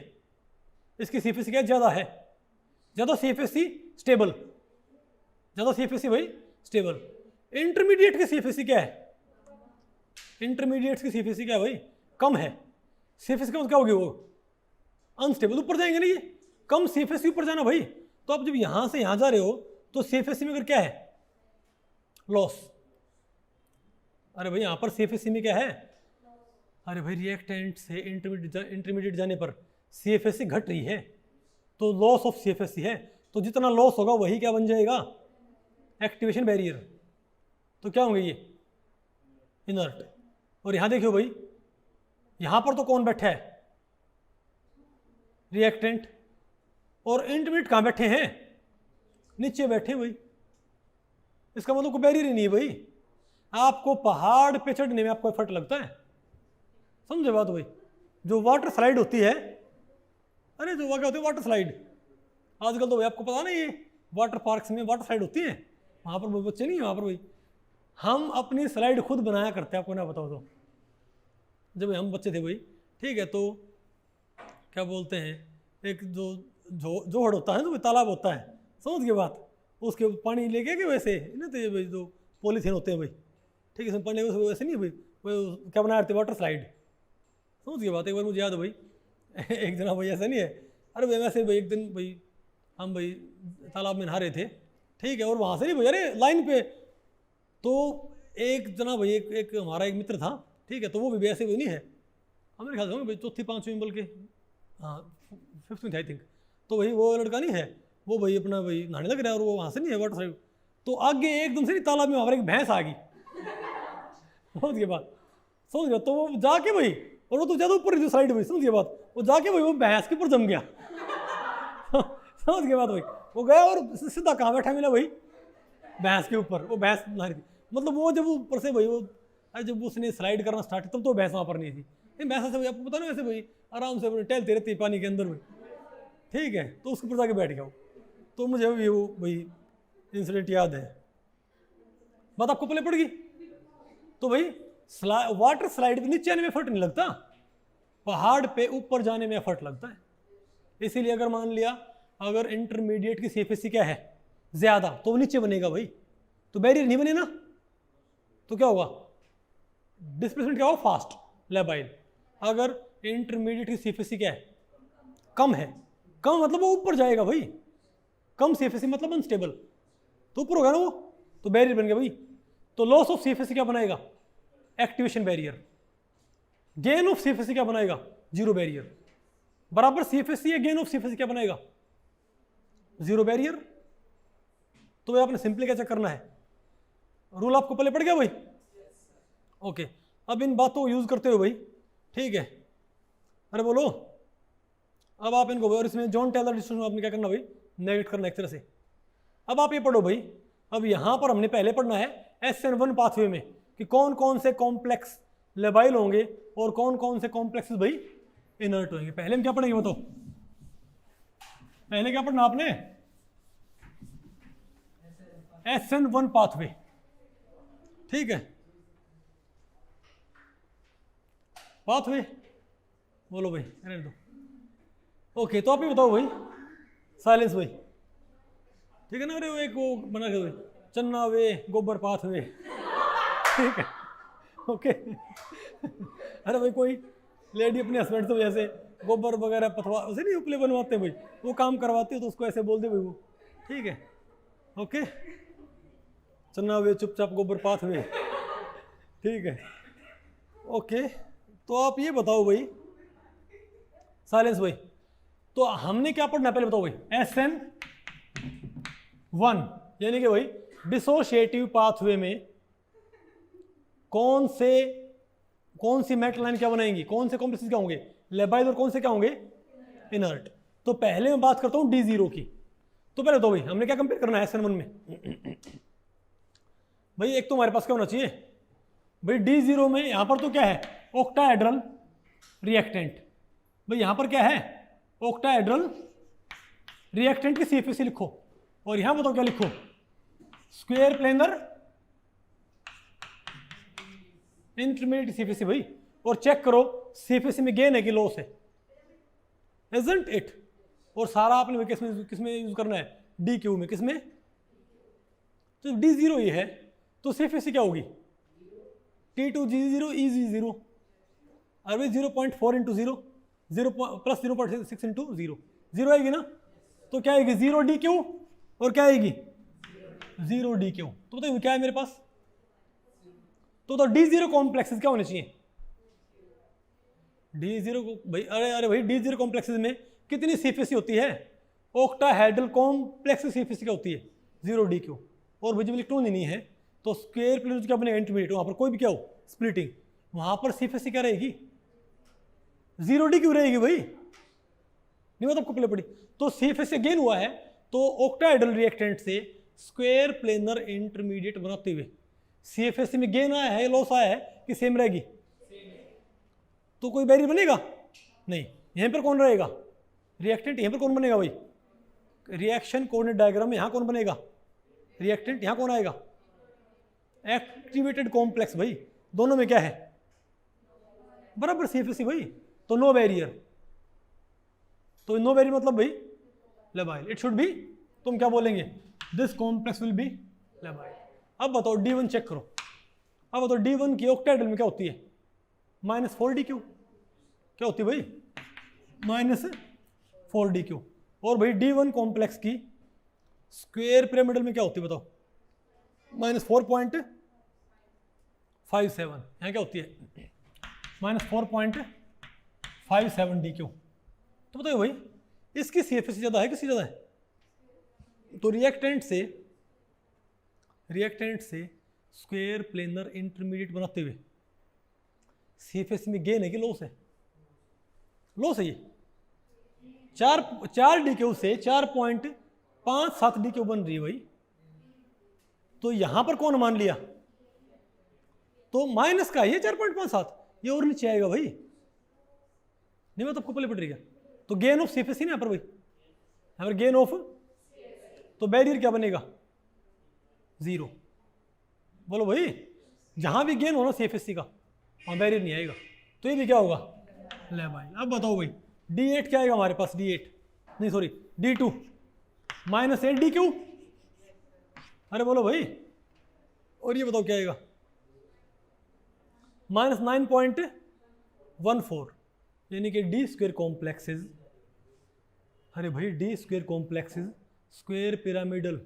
इसकी सीएफएससी क्या ज़्यादा है, ज़्यादा सीएफएससी स्टेबल, ज़्यादा सीएफएससी भाई स्टेबल। इंटरमीडिएट की सीएफएससी क्या है, इंटरमीडिएट की सीएफएससी क्या है भाई, कम है, सीएफएससी का मतलब क्या होगी वो अनस्टेबल, ऊपर जाएंगे ना ये, कम सीएफएससी ऊपर जाना भाई। तो आप जब यहाँ से यहाँ जा रहे हो तो सीएफएससी में अगर क्या है लॉस, अरे भाई यहाँ पर सीएफएससी में क्या है, अरे भाई रिएक्टेंट से इंटरमीडिएट जाने पर सीएफएससी घट रही है, तो लॉस ऑफ सीएफएससी है, तो जितना लॉस होगा वही क्या बन जाएगा एक्टिवेशन बैरियर, तो क्या होंगे ये इनर्ट। और यहाँ देखियो भाई, यहाँ पर तो कौन बैठा है रिएक्टेंट, और इंटरमीडिएट कहाँ बैठे हैं, नीचे बैठे भाई, इसका मतलब कोई बैरियर ही नहीं है भाई। आपको पहाड़ पे चढ़ने में आपको एफर्ट लगता है, समझे बात भाई। जो वाटर स्लाइड होती है, अरे जो क्या होती है वाटर स्लाइड, आजकल तो भाई आपको पता नहीं, ये वाटर पार्क्स में वाटर स्लाइड होती है, वहाँ पर बच्चे नहीं है वहाँ पर भाई, हम अपनी स्लाइड खुद बनाया करते हैं, आपको ना बताओ तो, जब हम बच्चे थे भाई, ठीक है। तो क्या बोलते हैं, एक जो जोहड़ होता है, जो तालाब होता है, समझ के बात, उसके पानी लेके कि वैसे नहीं तो ये भाई जो पॉलीथीन होते हैं भाई, ठीक है, इसमें पानी वैसे नहीं भाई, वो क्या बना रहे थे वाटर स्लाइड, समझ के बात। एक बार मुझे याद है भाई, एक जना भाई ऐसा नहीं है, अरे भाई वैसे भाई एक दिन भाई हम भाई तालाब में नहा रहे थे, ठीक है, और वहाँ से नहीं भाई अरे लाइन पे, तो एक जना भाई एक हमारा एक मित्र था, ठीक है, तो वो भी वैसे भी नहीं है, हमारे ख्याल से भाई चौथी पाँचवीं बल्कि हाँ फिफ्थ में आई थिंक, तो भाई वो लड़का नहीं है, वो भाई अपना भाई नहाने लग रहा है और वो वहाँ से नहीं है वाटर साइड, तो आगे एकदम से नहीं तालाब में हमारे एक भैंस आ गई, समझ के बात, समझ गया। तो वो जाके भाई, और वो तो ज़्यादा ऊपर जो साइड भाई, समझ के बात, वो जाके भाई वो भैंस के ऊपर जम गया, समझ के बात भाई, वो गया और सीधा कहाँ बैठा मिला भाई भैंस के ऊपर, वो भैंस नहा रही थी, मतलब वो जब ऊपर से भाई वो जब उसने स्लाइड करना स्टार्ट तब तो भैंस वहाँ पर नहीं थी, भैंस से भाई आपको पता ना वैसे भाई आराम से टहलती रहती पानी के अंदर भाई, ठीक है, तो उसके ऊपर जाके बैठ गया। तो मुझे भी वो भाई इंसिडेंट याद है, बात आपको पहले पड़ गई। तो भाई वाटर स्लाइड पे नीचे आने में एफर्ट नहीं लगता, पहाड़ पे ऊपर जाने में एफर्ट लगता है। इसीलिए अगर मान लिया अगर इंटरमीडिएट की सीएफएससी क्या है ज्यादा, तो वो नीचे बनेगा भाई, तो बैरियर नहीं बने ना, तो क्या होगा डिस्प्लेसमेंट क्या होगा फास्ट लेबाइल। अगर इंटरमीडिएट की सीएफएससी क्या है कम है, कम मतलब वो ऊपर जाएगा भाई, कम सीएफएससी मतलब अनस्टेबल, तो ऊपर होगा ना वो, तो बैरियर बन गया भाई। तो लॉस ऑफ सीएफएससी क्या बनाएगा activation barrier, gain of CFSC क्या बनाएगा जीरो बैरियर, बराबर सीएफएससी है गेन ऑफ सीएफएससी क्या बनाएगा जीरो बैरियर। तो भाई आपने सिंपली क्या चेक करना है, रूल आपको पहले पड़ गया भाई, ओके। अब इन बातों को यूज करते हो भाई, ठीक है, अरे बोलो, अब आप इनको, और इसमें जॉन टेलर डिस्ट्रीब्यूशन आपने क्या करना भाई नेगेट करना एक तरह से। अब आप ये पढ़ो भाई, अब यहां पर हमने पहले पढ़ना है SN1 पाथवे में कि कौन कौन से कॉम्प्लेक्स लेबाइल होंगे और कौन कौन से कॉम्प्लेक्सेस भाई इनर्ट होंगे। पहले हम क्या पढ़ेंगे बताओ, पहले क्या पढ़ना आपने SN1 पाथवे, ठीक है, पाथवे बोलो भाई, रहने दो। ओके, तो आप ही बताओ भाई, साइलेंस भाई, ठीक है ना। अरे वो एक वो बना के भाई, चन्ना वे गोबर पाथ वे, ठीक है, ओके। अरे भाई कोई लेडी अपने हस्बैंड से जैसे गोबर वगैरह पथवा उसे नहीं उपले बनवाते भाई, वो काम करवाती है तो उसको ऐसे बोल दे भाई वो, ठीक है, ओके। चन्ना वे चुपचाप गोबर पाथ वे, ठीक है, ओके। तो आप ये बताओ भाई, साइलेंस भाई, तो हमने क्या पढ़ना है पहले बताओ भाई। SN1 यानी कि भाई डिसोशिएटिव पाथवे में कौन सी मेटल लाइन क्या बनाएंगी, कौन से कॉम्प्लेक्सेस क्या होंगे, लेबाइल, और कौन से क्या होंगे, इनर्ट। तो पहले मैं बात करता हूं D0 की। तो पहले तो भाई हमने क्या कंपेयर करना है SN1 में। भाई एक तो हमारे पास क्या होना चाहिए भाई, D0 में यहां पर तो क्या है, ऑक्टाहेड्रल रिएक्टेंट। भाई यहां पर क्या है, ऑक्टाहेड्रल रिएक्टेंट की CFC लिखो, और यहां बताओ क्या लिखो, स्क्वायर प्लेनर इंटरमीडिएट CFC भाई। और चेक करो CFC में गेन है कि लॉस है, इजंट इट। और सारा आपने किसमें यूज करना है, DQ में, किसमें, तो D0 ये है तो CFC क्या होगी, T2G0 EG0, और भाई 0.4 इंटू 0 प्लस 0.6 इंटू 0 आएगी ना। तो क्या आएगी 0 DQ, और क्या आएगी 0 DQ। तो बताइए क्या है मेरे पास, तो D0 कॉम्प्लेक्सेस क्या होने चाहिए, D0 को भाई, अरे भाई D0 कॉम्प्लेक्सेस में कितनी CFC होती है, ऑक्टाहेड्रल कॉम्प्लेक्स CFC क्या होती है 0 DQ। और भाई जब इलेक्ट्रॉन ही नहीं है तो स्क्वायर प्लेन क्या बनेगा, इंटरमीडिएट, वहां पर कोई भी क्या हो स्प्लिटिंग, वहां पर CFC क्या रहेगी 0 DQ रहेगी भाई, नहीं मतलब आपको पहले पड़ी। तो CFC गेन हुआ है तो ऑक्टाहेड्रल रिएक्टेंट से स्क्वायर प्लेनर इंटरमीडिएट बनाते हुए CFC में गेन आया है, लॉस आया है कि सेम रहेगी, तो कोई बैरियर बनेगा नहीं। यहां पर कौन रहेगा रिएक्टेंट, यहां पर कौन बनेगा भाई, रिएक्शन कोऑर्डिनेट डायग्राम में यहां कौन बनेगा रिएक्टेंट, यहां कौन आएगा एक्टिवेटेड कॉम्प्लेक्स। भाई दोनों में क्या है बराबर CFC भाई, तो नो बैरियर। तो नो बैरियर मतलब भाई लेबाइल, इट शुड बी, तुम क्या बोलेंगे, this complex will be labile. अब बताओ D1 चेक करो, अब बताओ D1 की ऑक्टाहेड्रल में क्या होती है -4 DQ, क्या होती है भाई -4 DQ। और भाई D1 कॉम्प्लेक्स की स्क्वायर पिरामिडल में क्या होती है बताओ, -4.57, यहाँ क्या होती है -4.57 DQ। तो बताइए भाई इसकी CFC ज़्यादा है, किसकी ज़्यादा है, तो रिएक्टेंट से स्क्वायर प्लेनर इंटरमीडिएट बनाते हुए CFC में गेन है कि लॉस है, लॉस है। ये 4 DQ से 4.57 DQ बन रही है भाई, तो यहां पर कौन मान लिया, तो माइनस का ये 4.57, ये और नीचे आएगा भाई, नहीं मैं तो आपको पहले पढ़ रही है। तो गेन ऑफ CFC ना यहाँ पर भाई, यहाँ पर गेन ऑफ, तो बैरियर क्या बनेगा 0। बोलो भाई जहां भी गेन हो ना CFC का वहां बैरियर नहीं आएगा, तो ये भी क्या होगा लेबाइल। अब बताओ भाई D8 क्या आएगा हमारे पास, D8 नहीं सॉरी D2 -8 DQ। अरे बोलो भाई, और ये बताओ क्या आएगा -9.14, यानी कि D स्क्वायर कॉम्प्लेक्सेस, अरे भाई D square complexes square pyramidal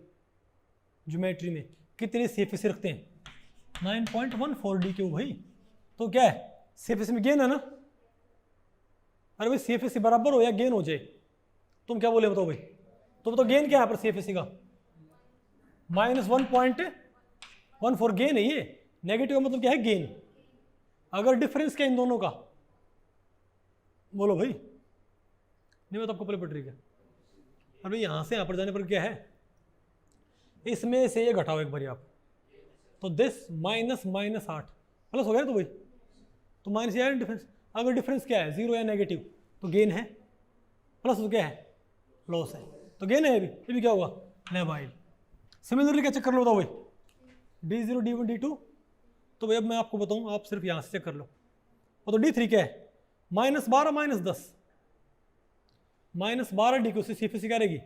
geometry में कितने CFC रखते हैं 9.14 DQ भाई। तो क्या है CFC में गेन है ना, अरे भाई CFC बराबर हो या गेन हो जाए, तुम क्या बोले बताओ भाई, तो बताओ गेन क्या है यहाँ पर CFC का -1.14 गेन है, ये नेगेटिव मतलब क्या है गेन। अगर डिफरेंस क्या इन दोनों का, बोलो भाई, नहीं मैं तो आपको पहले पढ़ रही है। अभी यहां से यहां पर जाने पर क्या है, इसमें से ये घटाओ एक बार आप, तो दिस -8 प्लस हो गया तो भाई, तो माइनस या डिफरेंस, अगर डिफरेंस क्या है 0 या नेगेटिव तो गेन है, प्लस तो क्या है लॉस है, तो गेन है ये भी क्या होगा लेबाइल। सिमिलरली क्या चेक कर लो बताओ भाई D0 D1 D2, तो भाई अब मैं आपको बताऊं, आप सिर्फ यहाँ से चेक कर लो। और तो D3 क्या है -12 -10, -12 डी क्यू से सी क्या रहेगी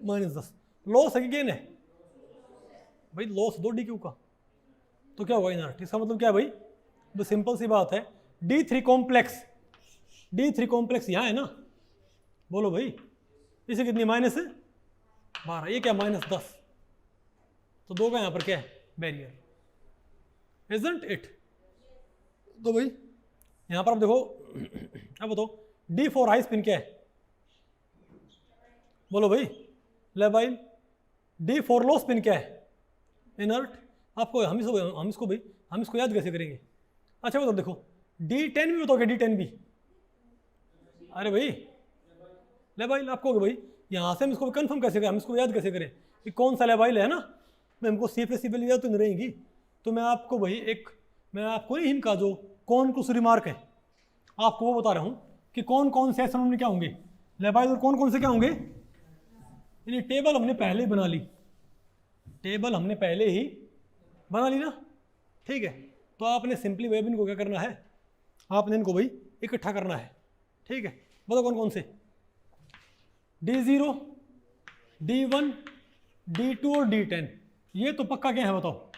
-10। लॉस है कि गेन है भाई? लॉस 2 डी क्यू का, तो क्या होगा इनर्ट। इसका मतलब क्या है भाई? तो सिंपल सी बात है, D3 कॉम्प्लेक्स यहाँ है ना, बोलो भाई इसे कितनी -12, ये क्या -10, तो 2 का यहाँ पर क्या है बैरियर, इजंट इट। तो भाई यहाँ पर आप देखो, अब बताओ D4 हाई स्पिन क्या है, बोलो भाई लेबाइल। D4 लो स्पिन क्या है इनर्ट। आपको हम इसको याद कैसे करेंगे? अच्छा बताओ, देखो D10 भी बताओगे, D10 भी, अरे भाई लेबाइल। आप कहोगे भाई यहाँ से हम इसको कंफर्म कैसे करें, हम इसको याद कैसे करें कि कौन सा लेबाइल है ना, मैं हमको CFSE वैल्यू याद तो नहीं रहेगी। तो मैं आपको भाई मैं आपको इनका जो कुछ रिमार्क है आपको वो बता रहा हूँ कि कौन कौन से एसएन में क्या होंगे लेबाइल और कौन कौन से क्या होंगे। यानी टेबल हमने पहले ही बना ली ना, ठीक है। तो आपने सिंपली वेब इनको क्या करना है, आपने इनको भाई इकट्ठा करना है, ठीक है। बताओ कौन कौन से, D0, D1, D2 और D10, ये तो पक्का क्या है बताओ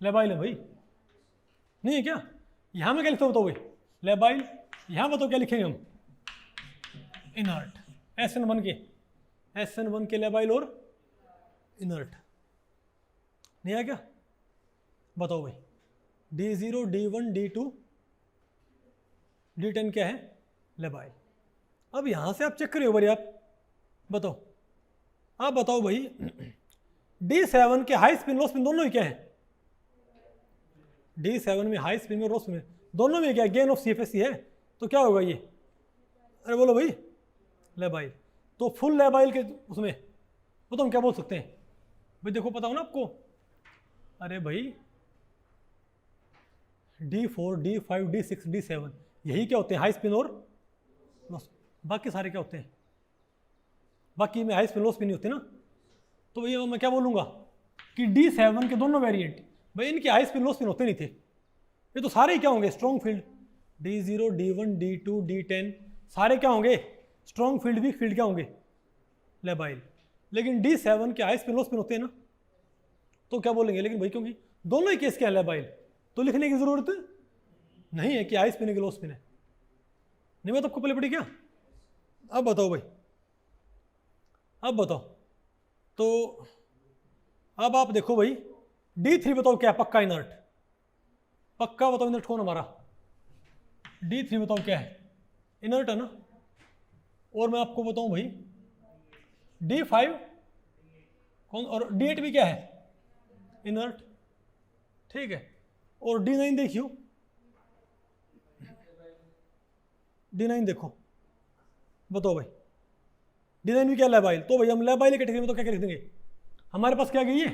लेबाइल है भाई, नहीं है क्या? यहां में क्या लिखते हो बताओ भाई लेबाइल, यहां बताओ क्या लिखेंगे हम इनर्ट। SN1 के लेबाइल और इनर्ट, नहीं है क्या? बताओ भाई D0, D1, D2, D10 क्या है लेबाइल। अब यहां से आप चेक करिए भाई, आप बताओ भाई D7 के हाई स्पिन लो स्पिन दोनों ही क्या है? D7 में हाई स्पिन में लो स्पिन दोनों में क्या गेन ऑफ CFSE है, तो क्या होगा ये, अरे बोलो भाई लेबाइल। तो फुल लेबाइल के उसमें वो तो हम क्या बोल सकते हैं भाई, देखो पता हो ना आपको, अरे भाई D4, D5, D6, D7 यही क्या होते हैं हाई स्पिन और लो स्पिन, बाकी सारे क्या होते हैं, बाकी में हाई स्पिन लो स्पिन नहीं होते ना। तो भैया मैं क्या बोलूँगा कि D7 के दोनों वेरिएंट भाई इनके हाई स्पिन लो स्पिन होते नहीं थे, ये तो सारे ही क्या होंगे strong field. D0, D1, D2, D10 सारे क्या होंगे स्ट्रॉन्ग फील्ड, वीक फील्ड क्या होंगे लेबाइल। लेकिन D7 के हाई स्पिन लो स्पिन होते हैं ना, तो क्या बोलेंगे, लेकिन भाई क्योंकि दोनों ही केस क्या है लेबाइल, तो लिखने की जरूरत नहीं है कि हाई स्पिन है कि लो स्पिन है, नहीं बात आपको पहले पड़ी क्या? अब बताओ भाई, अब बताओ, तो अब आप देखो भाई D3 बताओ क्या है पक्का इनर्ट, पक्का बताओ इनर्ट कौन हमारा, D3 बताओ क्या है इनर्ट है ना। और मैं आपको बताऊं भाई D5 कौन, और D8 भी क्या है इनर्ट, ठीक है। और D9 देखियो, D9 देखो, बताओ भाई D9 भी क्या लेबाइल। तो भाई हम लेबाइल कैटेगरी में तो क्या लिख देंगे, हमारे पास क्या गई है,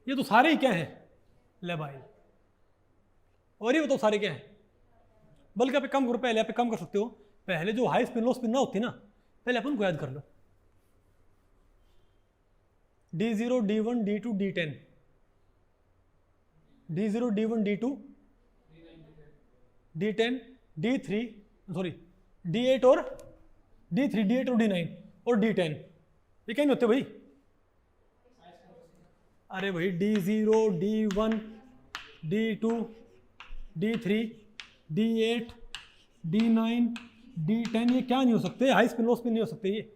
ये तो सारे ही क्या हैं लेबाइल। और ये बताओ सारे क्या हैं, बल्कि आप कम करो, पहले आप कम कर सकते हो, पहले जो हाई स्पिन लो स्पिन ना होती ना, पहले अपन को याद कर लो D0, D1, D2, D10, D0, D1, D2, D10, D3 sorry D8 और D3, D8 और D9 और D10, ये क्या नहीं होते भाई, अरे भाई D0, D1, D2, D3, D8, D9, D10 ये क्या नहीं हो सकते, हाई स्पिन लो स्पिन नहीं हो सकते, ये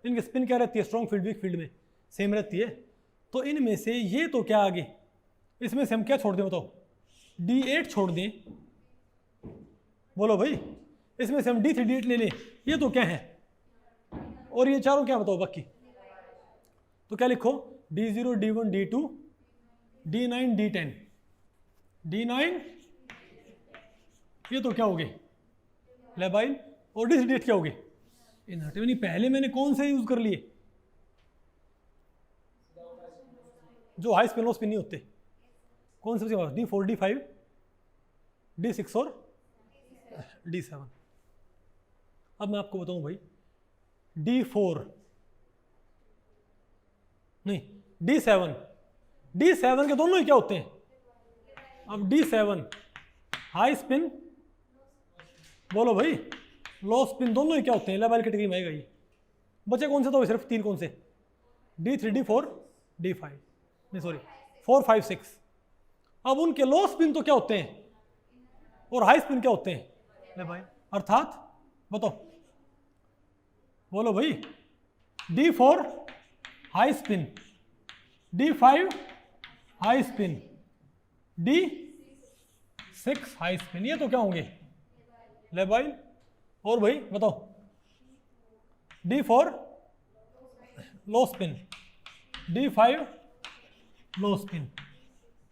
इनकी स्पिन क्या रहती है स्ट्रॉन्ग फील्ड वीक फील्ड में सेम रहती है। तो इनमें से ये तो क्या आगे, इसमें से हम क्या छोड़ दें बताओ, D8 छोड़ दें, बोलो भाई इसमें से हम D3, D8 ले लें, ये तो क्या है, और ये चारों क्या बताओ बाकी, तो क्या लिखो D0, D1, D2, D9, D10, D9 ये तो क्या हो गए लेबाइल, और D3, D8 क्या हो गए इनर्ट। यानी पहले मैंने कौन से यूज कर लिए, जो हाई स्पिन लो स्पिन नहीं होते, कौन से D4, D5, D6 और D7। अब मैं आपको बताऊं भाई D4 नहीं D7 के दोनों ही क्या होते हैं। अब D7 हाई स्पिन बोलो भाई, लो स्पिन दोनों ही क्या होते हैं, लेवल कैटेगरी में आएगा ये। बचे कौन से, तो सिर्फ 3 कौन से, D3 D4 D5, नहीं सॉरी 4 5 6। अब उनके लो स्पिन तो क्या होते हैं और हाई स्पिन क्या होते हैं ले भाई, अर्थात बताओ, बोलो भाई, D4 high spin, D5 high spin, D6 high spin, ये तो क्या होंगे लेबाइल। और भाई बताओ, D4 लो स्पिन, D5 लो स्पिन,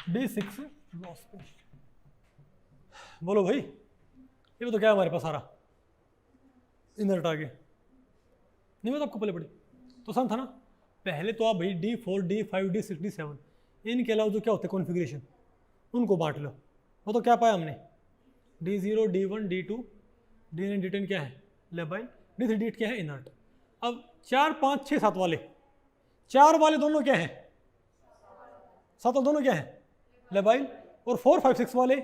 D6 लो स्पिन। बोलो भाई, ये तो क्या है हमारे पास सारा इनर्ट आगे, नहीं मतलब आपको पहले पड़ी तो सन था ना। पहले तो आप भाई D4 D5 D6 D7 इनके अलावा जो क्या होते हैं कॉन्फ़िगरेशन, उनको बांट लो। वो तो क्या पाया हमने, D0 D1 D2 D9 D10 क्या है लेबाइल, D3 D8 क्या है इनर्ट। अब 4 5 6 7 वाले, 4 वाले दोनों क्या हैं, 7 दोनों क्या है लेबाइल, और 4 5 6 वाले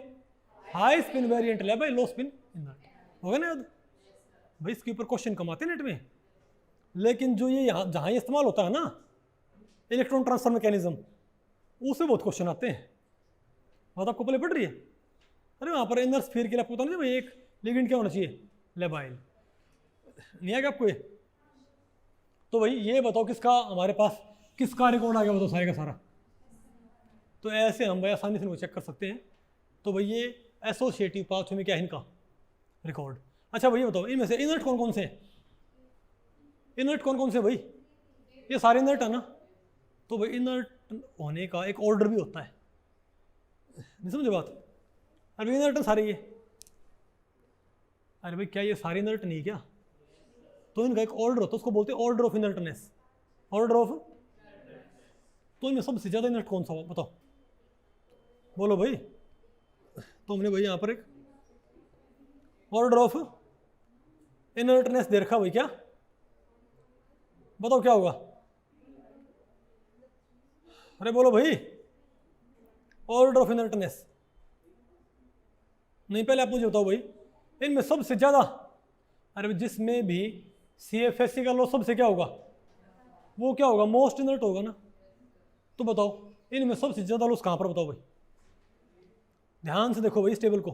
हाई स्पिन वेरिएंट लेबाइल, लो स्पिन इनर्ट। हो गया ना याद भाई, इसके ऊपर क्वेश्चन कमाते हैं नेट में। लेकिन जो ये यहाँ जहाँ ये इस्तेमाल होता है ना इलेक्ट्रॉन ट्रांसफर मैकेनिज्म, उससे बहुत क्वेश्चन आते हैं। बात आपको पहले पढ़ रही है, अरे वहाँ पर इनर स्फीयर के लिए आपको पता नहीं भाई एक लिगेंड क्या होना चाहिए लेबाइल, नहीं आएगा आपको ये। तो भाई ये बताओ किसका हमारे पास किसका रिकॉर्ड आ गया, बताओ सारे का सारा। तो ऐसे हम भाई आसानी से इनको चेक कर सकते हैं। तो भाई ये एसोसिएटिव पाथवे में क्या है इनका रिकॉर्ड। अच्छा भाई ये बताओ, इनमें से इनर्ट कौन कौन से हैं, इनर्ट कौन कौन से भाई, ये सारे इनर्ट है ना। तो भाई इनर्ट होने का एक ऑर्डर भी होता है, नहीं समझे बात। अरे इनर्ट सारे ये, अरे भाई क्या ये सारे इनर्ट नहीं क्या, तो इनका एक ऑर्डर होता है, उसको बोलते हैं order of inertness, order of. तो इनमें सबसे ज़्यादा इनर्ट कौन सा हो बताओ, बोलो भाई। तो हमने भाई यहाँ पर एक ऑर्डर ऑफ इनर्टनेस दे रखा भाई, क्या बताओ क्या होगा, अरे बोलो भाई ऑर्डर ऑफ इनर्टनेस। नहीं पहले आप मुझे बताओ भाई, इनमें सबसे ज़्यादा, अरे जिसमें भी CFSE का लो सबसे क्या होगा, वो क्या होगा मोस्ट इनर्ट होगा ना। तो बताओ इनमें सबसे ज़्यादा लॉस कहाँ पर, बताओ भाई, ध्यान से देखो भाई इस टेबल को,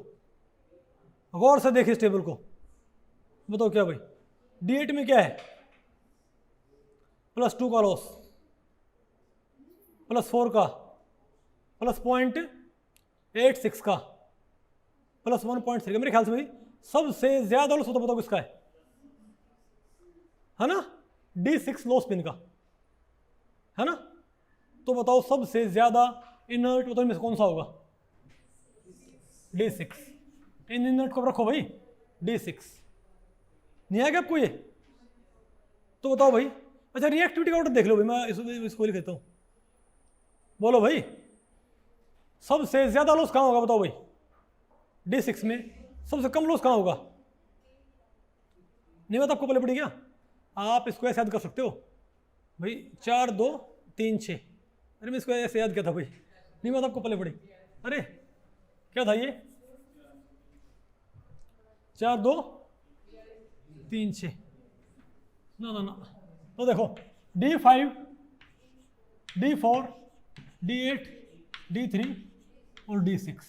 गौर से देखिए इस टेबल को, बताओ क्या भाई D8 में क्या है +2 का लॉस, +4 का, +0.86 का, +1.3 का। मेरे ख्याल से भाई सबसे ज्यादा लॉस होता बताओ किसका है ना, D6 लो स्पिन का है ना। तो बताओ सबसे ज्यादा इनर्ट बताओ इनमें से कौन सा होगा, D6। इन इनर्ट को रखो भाई D6, नहीं आएगा आपको ये। तो बताओ भाई, अच्छा रिएक्टिविटी का ऑर्डर देख लो भाई, मैं इसको लिख देता हूँ। बोलो भाई सबसे ज्यादा लॉस कहाँ होगा बताओ भाई, D6 में। सबसे कम लॉस कहाँ होगा, नहीं बात आपको पहले पड़ी क्या। आप इसको ऐसे याद कर सकते हो भाई, 4 2 3 6। अरे मैं इसको ऐसे याद किया था भाई, नहीं बात आपको पहले पड़ी। अरे क्या था ये, 4 2 3 6 ना। तो देखो D5 D4 D8 D3 और D6।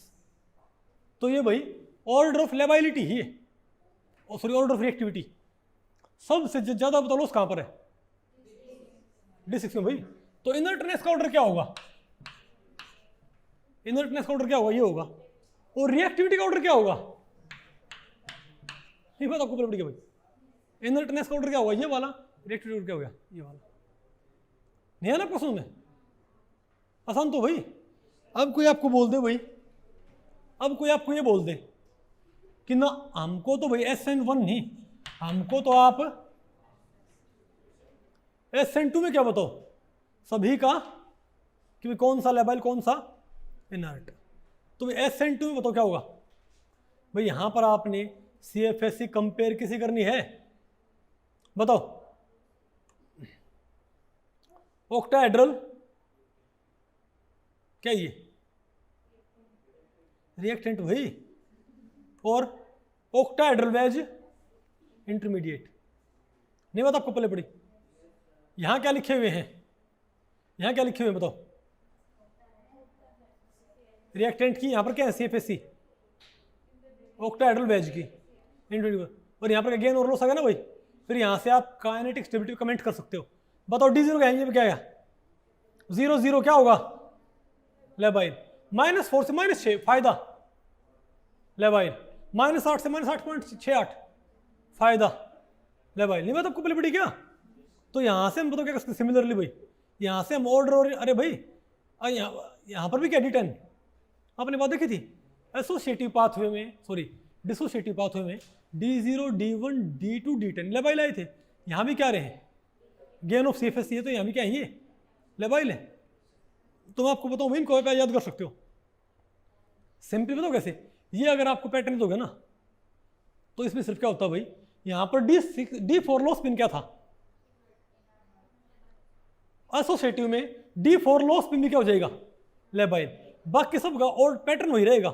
तो ये भाई ऑर्डर ऑफ लेबाइलिटी ही है, सॉरी ऑर्डर ऑफ रिएक्टिविटी। सबसे ज्यादा बता लो कहां पर है, D6 में भाई। तो इनर्टनेस का ऑर्डर क्या होगा, इनर्टनेस का ऑर्डर क्या होगा, ये होगा। और रिएक्टिविटी का ऑर्डर क्या होगा, नहीं पता आपको पता भाई। इनर्टनेस का ऑर्डर क्या होगा, ये वाला। रिएक्टिविटी क्या हो गया, ये वाला। नहीं है ना प्रश्न में, आसान तो भाई। अब कोई आपको बोल दे भाई, अब कोई आपको ये बोल दे कि ना हमको तो भाई SN1 नहीं, हमको तो आप SN2 में क्या बताओ सभी का कि कौन सा लेवल कौन सा इनर्ट। तो भाई SN2 में बताओ क्या होगा भाई। यहां पर आपने CFSE कंपेयर किसी करनी है, बताओ। ऑक्टाहेड्रल क्या ये रिएक्टेंट भाई, और ऑक्टाहेड्रल वेज इंटरमीडिएट। नहीं बात आपको पहले पड़ी? यहां क्या लिखे हुए हैं, यहां क्या लिखे हुए हैं बताओ? रिएक्टेंट की यहां पर क्या है? CFSC, ऑक्टाहेड्रल वेज की इंटरमीडिएट। और यहां पर गेन और लॉस आ गया ना भाई, फिर यहां से आप काइनेटिक स्टेबिलिटी कमेंट कर सकते हो। बताओ D0 क्या है? ये क्या है? 0 0 क्या होगा? लेबाइल। -4 से -6 फायदा लेबाइल, -8 से -8.68 फायदा लेबाइल। नहीं बात आपको पहले पड़ी क्या? तो यहां से हम बताओ क्या कर सकते? सिमिलरली भाई यहां से हम ऑर्डर और अरे भाई यहां पर भी क्या D10 आपने बात देखी थी एसोसिएटिव पाथवे में, सॉरी डिसोसिएटिव पाथवे में D0 D1 D2 D10 labile आए थे। यहां भी क्या रहे हैं? गेन ऑफ CFSC है, तो यहां भी क्या है? ये लेबाइल है। तो मैं आपको बताऊं, इनको आप याद कर सकते हो सिंपली। बताओ कैसे? ये अगर आपको पैटर्न दोगे ना, तो इसमें सिर्फ क्या होता है भाई, यहां पर D4 लो स्पिन क्या था एसोसिएटिव में, D4 लो स्पिन भी क्या हो जाएगा? लेबाइल। बाकी सब का और पैटर्न वही रहेगा।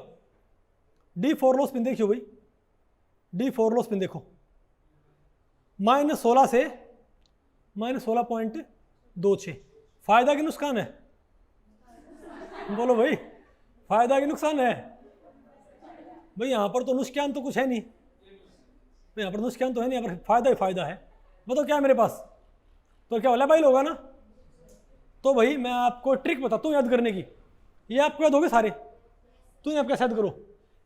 D4 लो स्पिन देखियो भाई, D4 लो स्पिन देखो, -16 से -16.26 फायदा कि नुकसान है? बोलो भाई, फायदा कि नुकसान है? भाई यहां पर तो नुकसान तो कुछ है नहीं, यहाँ पर नुकसान तो है नहीं, यहाँ पर फायदा ही फायदा है। बताओ क्या है मेरे पास? तो क्या लेबाइल होगा ना। तो भाई मैं आपको ट्रिक बताता हूँ याद करने की, ये आपको याद होगे सारे, तो ये आप कैसे याद करो?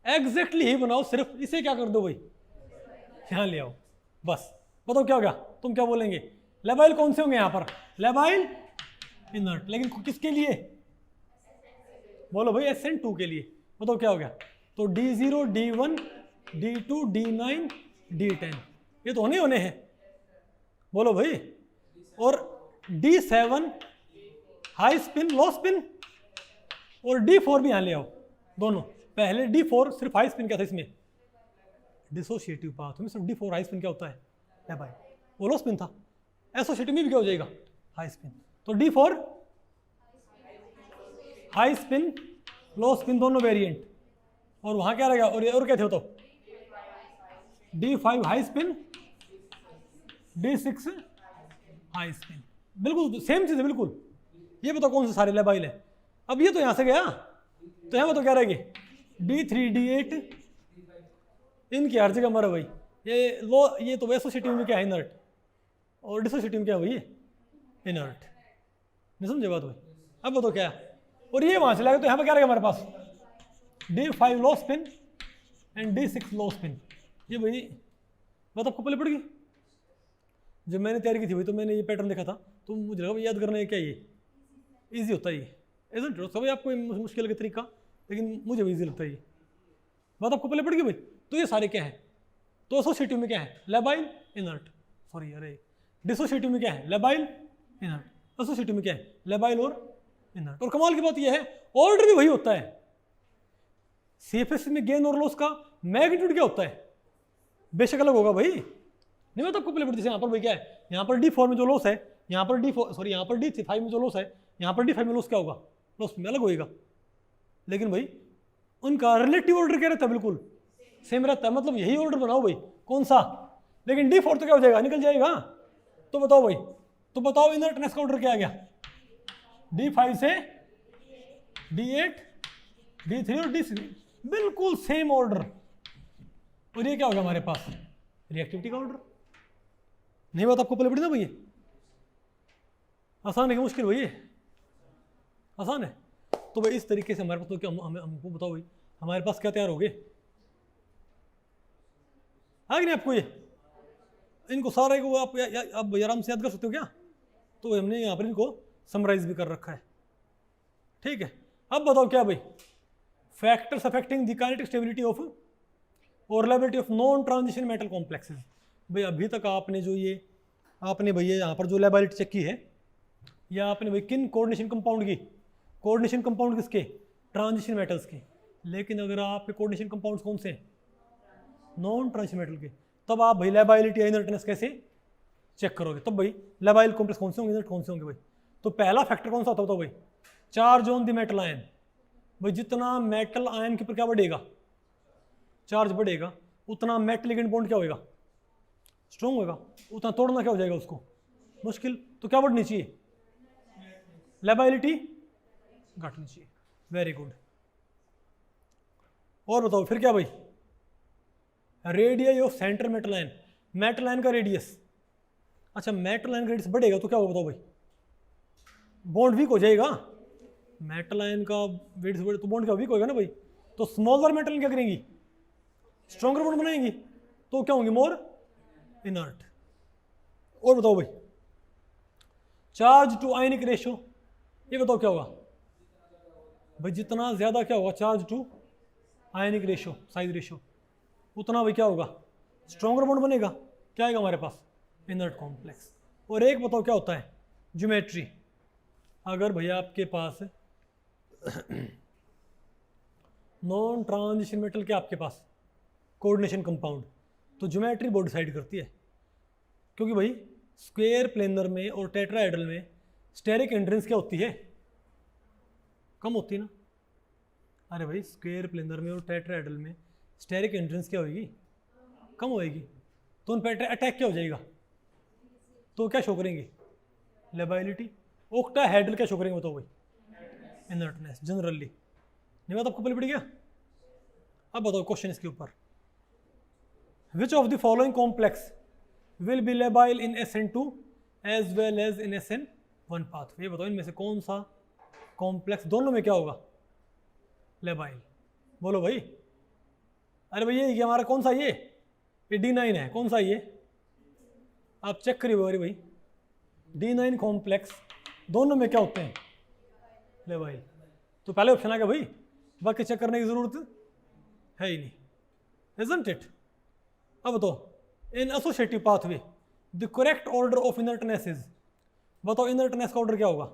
एग्जैक्टली ही बनाओ, सिर्फ इसे क्या कर दो भाई, यहाँ ले आओ बस। बताओ क्या होगा? तुम क्या बोलेंगे? लेबाइल कौन से होंगे यहाँ पर? लेबाइल इनर्ट, लेकिन किसके लिए? बोलो भाई SN2 के लिए। बताओ क्या हो गया? तो D0 D1 D2 D9 D10 ये तो होने हैं। बोलो भाई। और D7 हाई स्पिन लो स्पिन, और D4 भी यहां ले आओ दोनों। पहले D4 सिर्फ हाई स्पिन क्या था इसमें? डिसोसिएटिव पाथ में सिर्फ D4 हाई स्पिन क्या होता है भाई? वो लो स्पिन था। एसोसिएटिव में भी क्या हो जाएगा? High spin. तो D4 हाई स्पिन लो स्पिन दोनों वेरिएंट, और वहां क्या रहेगा? और क्या थे? तो D5 high spin D6 high spin, बिल्कुल सेम चीज है बिल्कुल। ये बताओ कौन से सारे लेबाइल है? अब ये तो यहां से गया, तो यहां बताओ क्या रहेगी? D3 D8 इनकी हर जगह मरा भाई। ये लो, ये तो एसोसिएटिव में क्या है? इनर्ट। और डिसोसिएटिव में क्या है भाई? इनर्ट। नहीं समझे बात भाई? अब बताओ क्या है? और ये वहां चला गया, तो यहां पर क्या रहेगा हमारे पास? D5 low spin and D6 low spin. ये भाई बात आपको पहले पड़ गई। जब मैंने तैयारी की थी भाई, तो मैंने ये पैटर्न देखा था, तो मुझे लगा याद करना है क्या, ये इजी होता है ये। Isn't it? सभी आपको मुश्किल का तरीका, लेकिन मुझे भी इजी लगता है ये। बात आपको पहले पड़ गई भाई। तो ये सारे क्या है? तो एसोसिएटिव में क्या है? लेबाइल इनर्ट, सॉरी अरे डिसोसिएटिव में क्या है? Labile inert. एसोसिएटिव में क्या है? लेबाइल और इनर्ट। और कमाल की बात यह है, ऑर्डर भी वही होता है। CFSC में गेन और लॉस का मैग्नीट्यूड क्या होता है? बेशक अलग होगा भाई। नहीं मैं तो आपको पहले पढ़ती, यहाँ पर भाई क्या है? यहाँ पर D4 में जो लॉस है, यहाँ पर यहाँ पर D5 में जो लॉस है, यहाँ पर D5 में लॉस क्या होगा? लॉस में अलग होएगा। लेकिन भाई उनका रिलेटिव ऑर्डर क्या रहता है? बिल्कुल सेम रहता है। मतलब यही ऑर्डर बनाओ भाई, कौन सा? लेकिन D4 तो क्या हो जाएगा? निकल जाएगा। तो बताओ भाई, तो बताओ इनर्टनेस का ऑर्डर क्या आ गया? D5 से D8 D3 और D6 बिल्कुल सेम ऑर्डर। और ये क्या होगा हमारे पास? रिएक्टिविटी का ऑर्डर। नहीं बात आपको पहले पड़ी ना भैया? आसान है कि मुश्किल भैया? आसान है। तो भाई इस तरीके से हमारे पास तो क्या, हमको बताओ भाई हमारे पास क्या तैयार हो गए? आ गए नहीं आपको ये? इनको सारे को आप आराम से याद कर सकते हो क्या? तो हमने यहाँ पर इनको समराइज भी कर रखा है। ठीक है, अब बताओ क्या भाई? Factors affecting the kinetic stability of और reliability of non transition metal complexes. भाई अभी तक आपने जो ये आपने भैया यहाँ पर जो लायबिलिटी चेक की है, या आपने भाई किन कोऑर्डिनेशन कंपाउंड की? कोऑर्डिनेशन कंपाउंड किसके? ट्रांजिशन मेटल्स के। लेकिन अगर आपके कोऑर्डिनेशन कंपाउंड्स कौन से? नॉन ट्रांजिशन मेटल के। तब आप भाई लायबिलिटी इनर्टनेस कैसे चेक करोगे? तब भाई लायबाइल कॉम्प्लेक्स कौन से होंगे, इनर्ट कौन से होंगे भाई? तो पहला फैक्टर कौन सा होता है बताओ भाई? Charge on the metal ion. भाई जितना मेटल आयन के ऊपर क्या बढ़ेगा? चार्ज बढ़ेगा, उतना मेटल लिगेंड बॉन्ड क्या होएगा, स्ट्रॉन्ग होएगा, उतना तोड़ना क्या हो जाएगा उसको, मुश्किल। तो क्या बढ़नी चाहिए, लेबाइलिटी घटनी चाहिए। Very good. और बताओ फिर क्या भाई, radius of centre metal line, metal line का रेडियस। अच्छा मेटल लाइन का रेडियस बढ़ेगा तो क्या होगा बताओ भाई, बॉन्ड वीक हो जाएगा। मेटल लाइन का रेडियस बढ़े तो बॉन्ड क्या वीक होगा ना भाई। तो स्मॉलर मेटल लाइन क्या करेंगी, स्ट्रॉन्गर बॉन्ड बनाएंगी, तो क्या होंगे, मोर इनर्ट। और बताओ भाई, चार्ज टू आयनिक रेशियो, ये बताओ क्या होगा भाई, जितना ज्यादा क्या होगा charge to ionic ratio, size ratio, उतना भाई क्या होगा, स्ट्रॉन्गर बॉन्ड बनेगा, क्या आएगा हमारे पास, इनर्ट कॉम्प्लेक्स। और एक बताओ क्या होता है, ज्योमेट्री। अगर भैया आपके पास नॉन ट्रांजिशन मेटल के आपके पास कोऑर्डिनेशन कंपाउंड, तो ज्योमेट्री बोर्ड डिसाइड करती है। क्योंकि भाई स्क्वायर प्लेनर में और टेट्राहेड्रल में स्टेरिक एंट्रेंस क्या होती है, कम होती है ना। अरे भाई स्क्वायर प्लेनर में और टेट्राहेड्रल में स्टेरिक एंट्रेंस क्या होगी, कम होएगी, तो उन पर अटैक क्या हो जाएगा, तो क्या शो करेंगे, लेबाइलिटी। ऑक्टाहेड्रल क्या शो करेंगे बताओ भाई, इनर्टनेस जनरली। नहीं बात आपको पहले पड़ी गया। अब बताओ क्वेश्चन इसके ऊपर, which of the following complex will be labile in SN2 as well as in SN1 path. ये बताओ इनमें से कौन सा कॉम्प्लेक्स दोनों में क्या होगा, लेबाइल। बोलो भाई। अरे भाई ये हमारा कौन सा, ये D9 है, कौन सा ये, आप चेक करिए भाई, D9 कॉम्प्लेक्स दोनों में क्या होते हैं, लेबाइल। तो पहले ऑप्शन आ गया भाई, बाकी चेक करने की जरूरत है ही नहीं, isn't it? अब बताओ in associative pathway the correct order of inertness is, बताओ इनर्टनेस का ऑर्डर क्या होगा,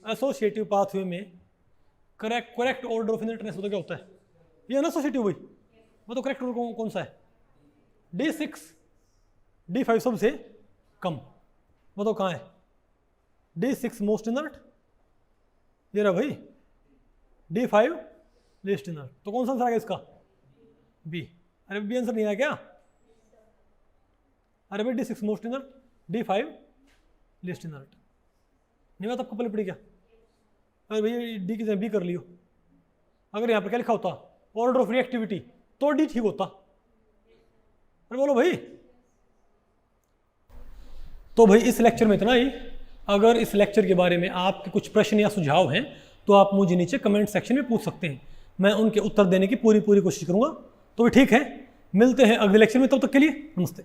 एसोसिएटिव पाथवे में करेक्ट ऑर्डर ऑफ इनर्टनेस बताओ क्या होता है, ये अनएसोसिएटिव भाई, बताओ करेक्ट ऑर्डर कौन सा है, D6 D5 सबसे कम, बताओ कहाँ है, D6 मोस्ट इनर्ट, ये रहा भाई, D5 लीस्ट इनर्ट, तो कौन सा आंसर आ गया इसका, बी। अरे बी आंसर नहीं आया क्या, अरे भाई D6 most inert, D5 least inert, नहीं बात आपको पहले पड़ी क्या, अरे भैया डी की जगह बी कर लियो। अगर यहाँ पर क्या लिखा होता, ऑर्डर ऑफ रिएक्टिविटी, तो डी ठीक होता। अरे बोलो भाई। तो भाई इस लेक्चर में इतना ही। अगर इस लेक्चर के बारे में आपके कुछ प्रश्न या सुझाव हैं तो आप मुझे नीचे कमेंट सेक्शन में पूछ सकते हैं, मैं उनके उत्तर देने की पूरी कोशिश करूंगा। तो भी ठीक है, मिलते हैं अगले लेक्चर में, तब तक के लिए नमस्ते।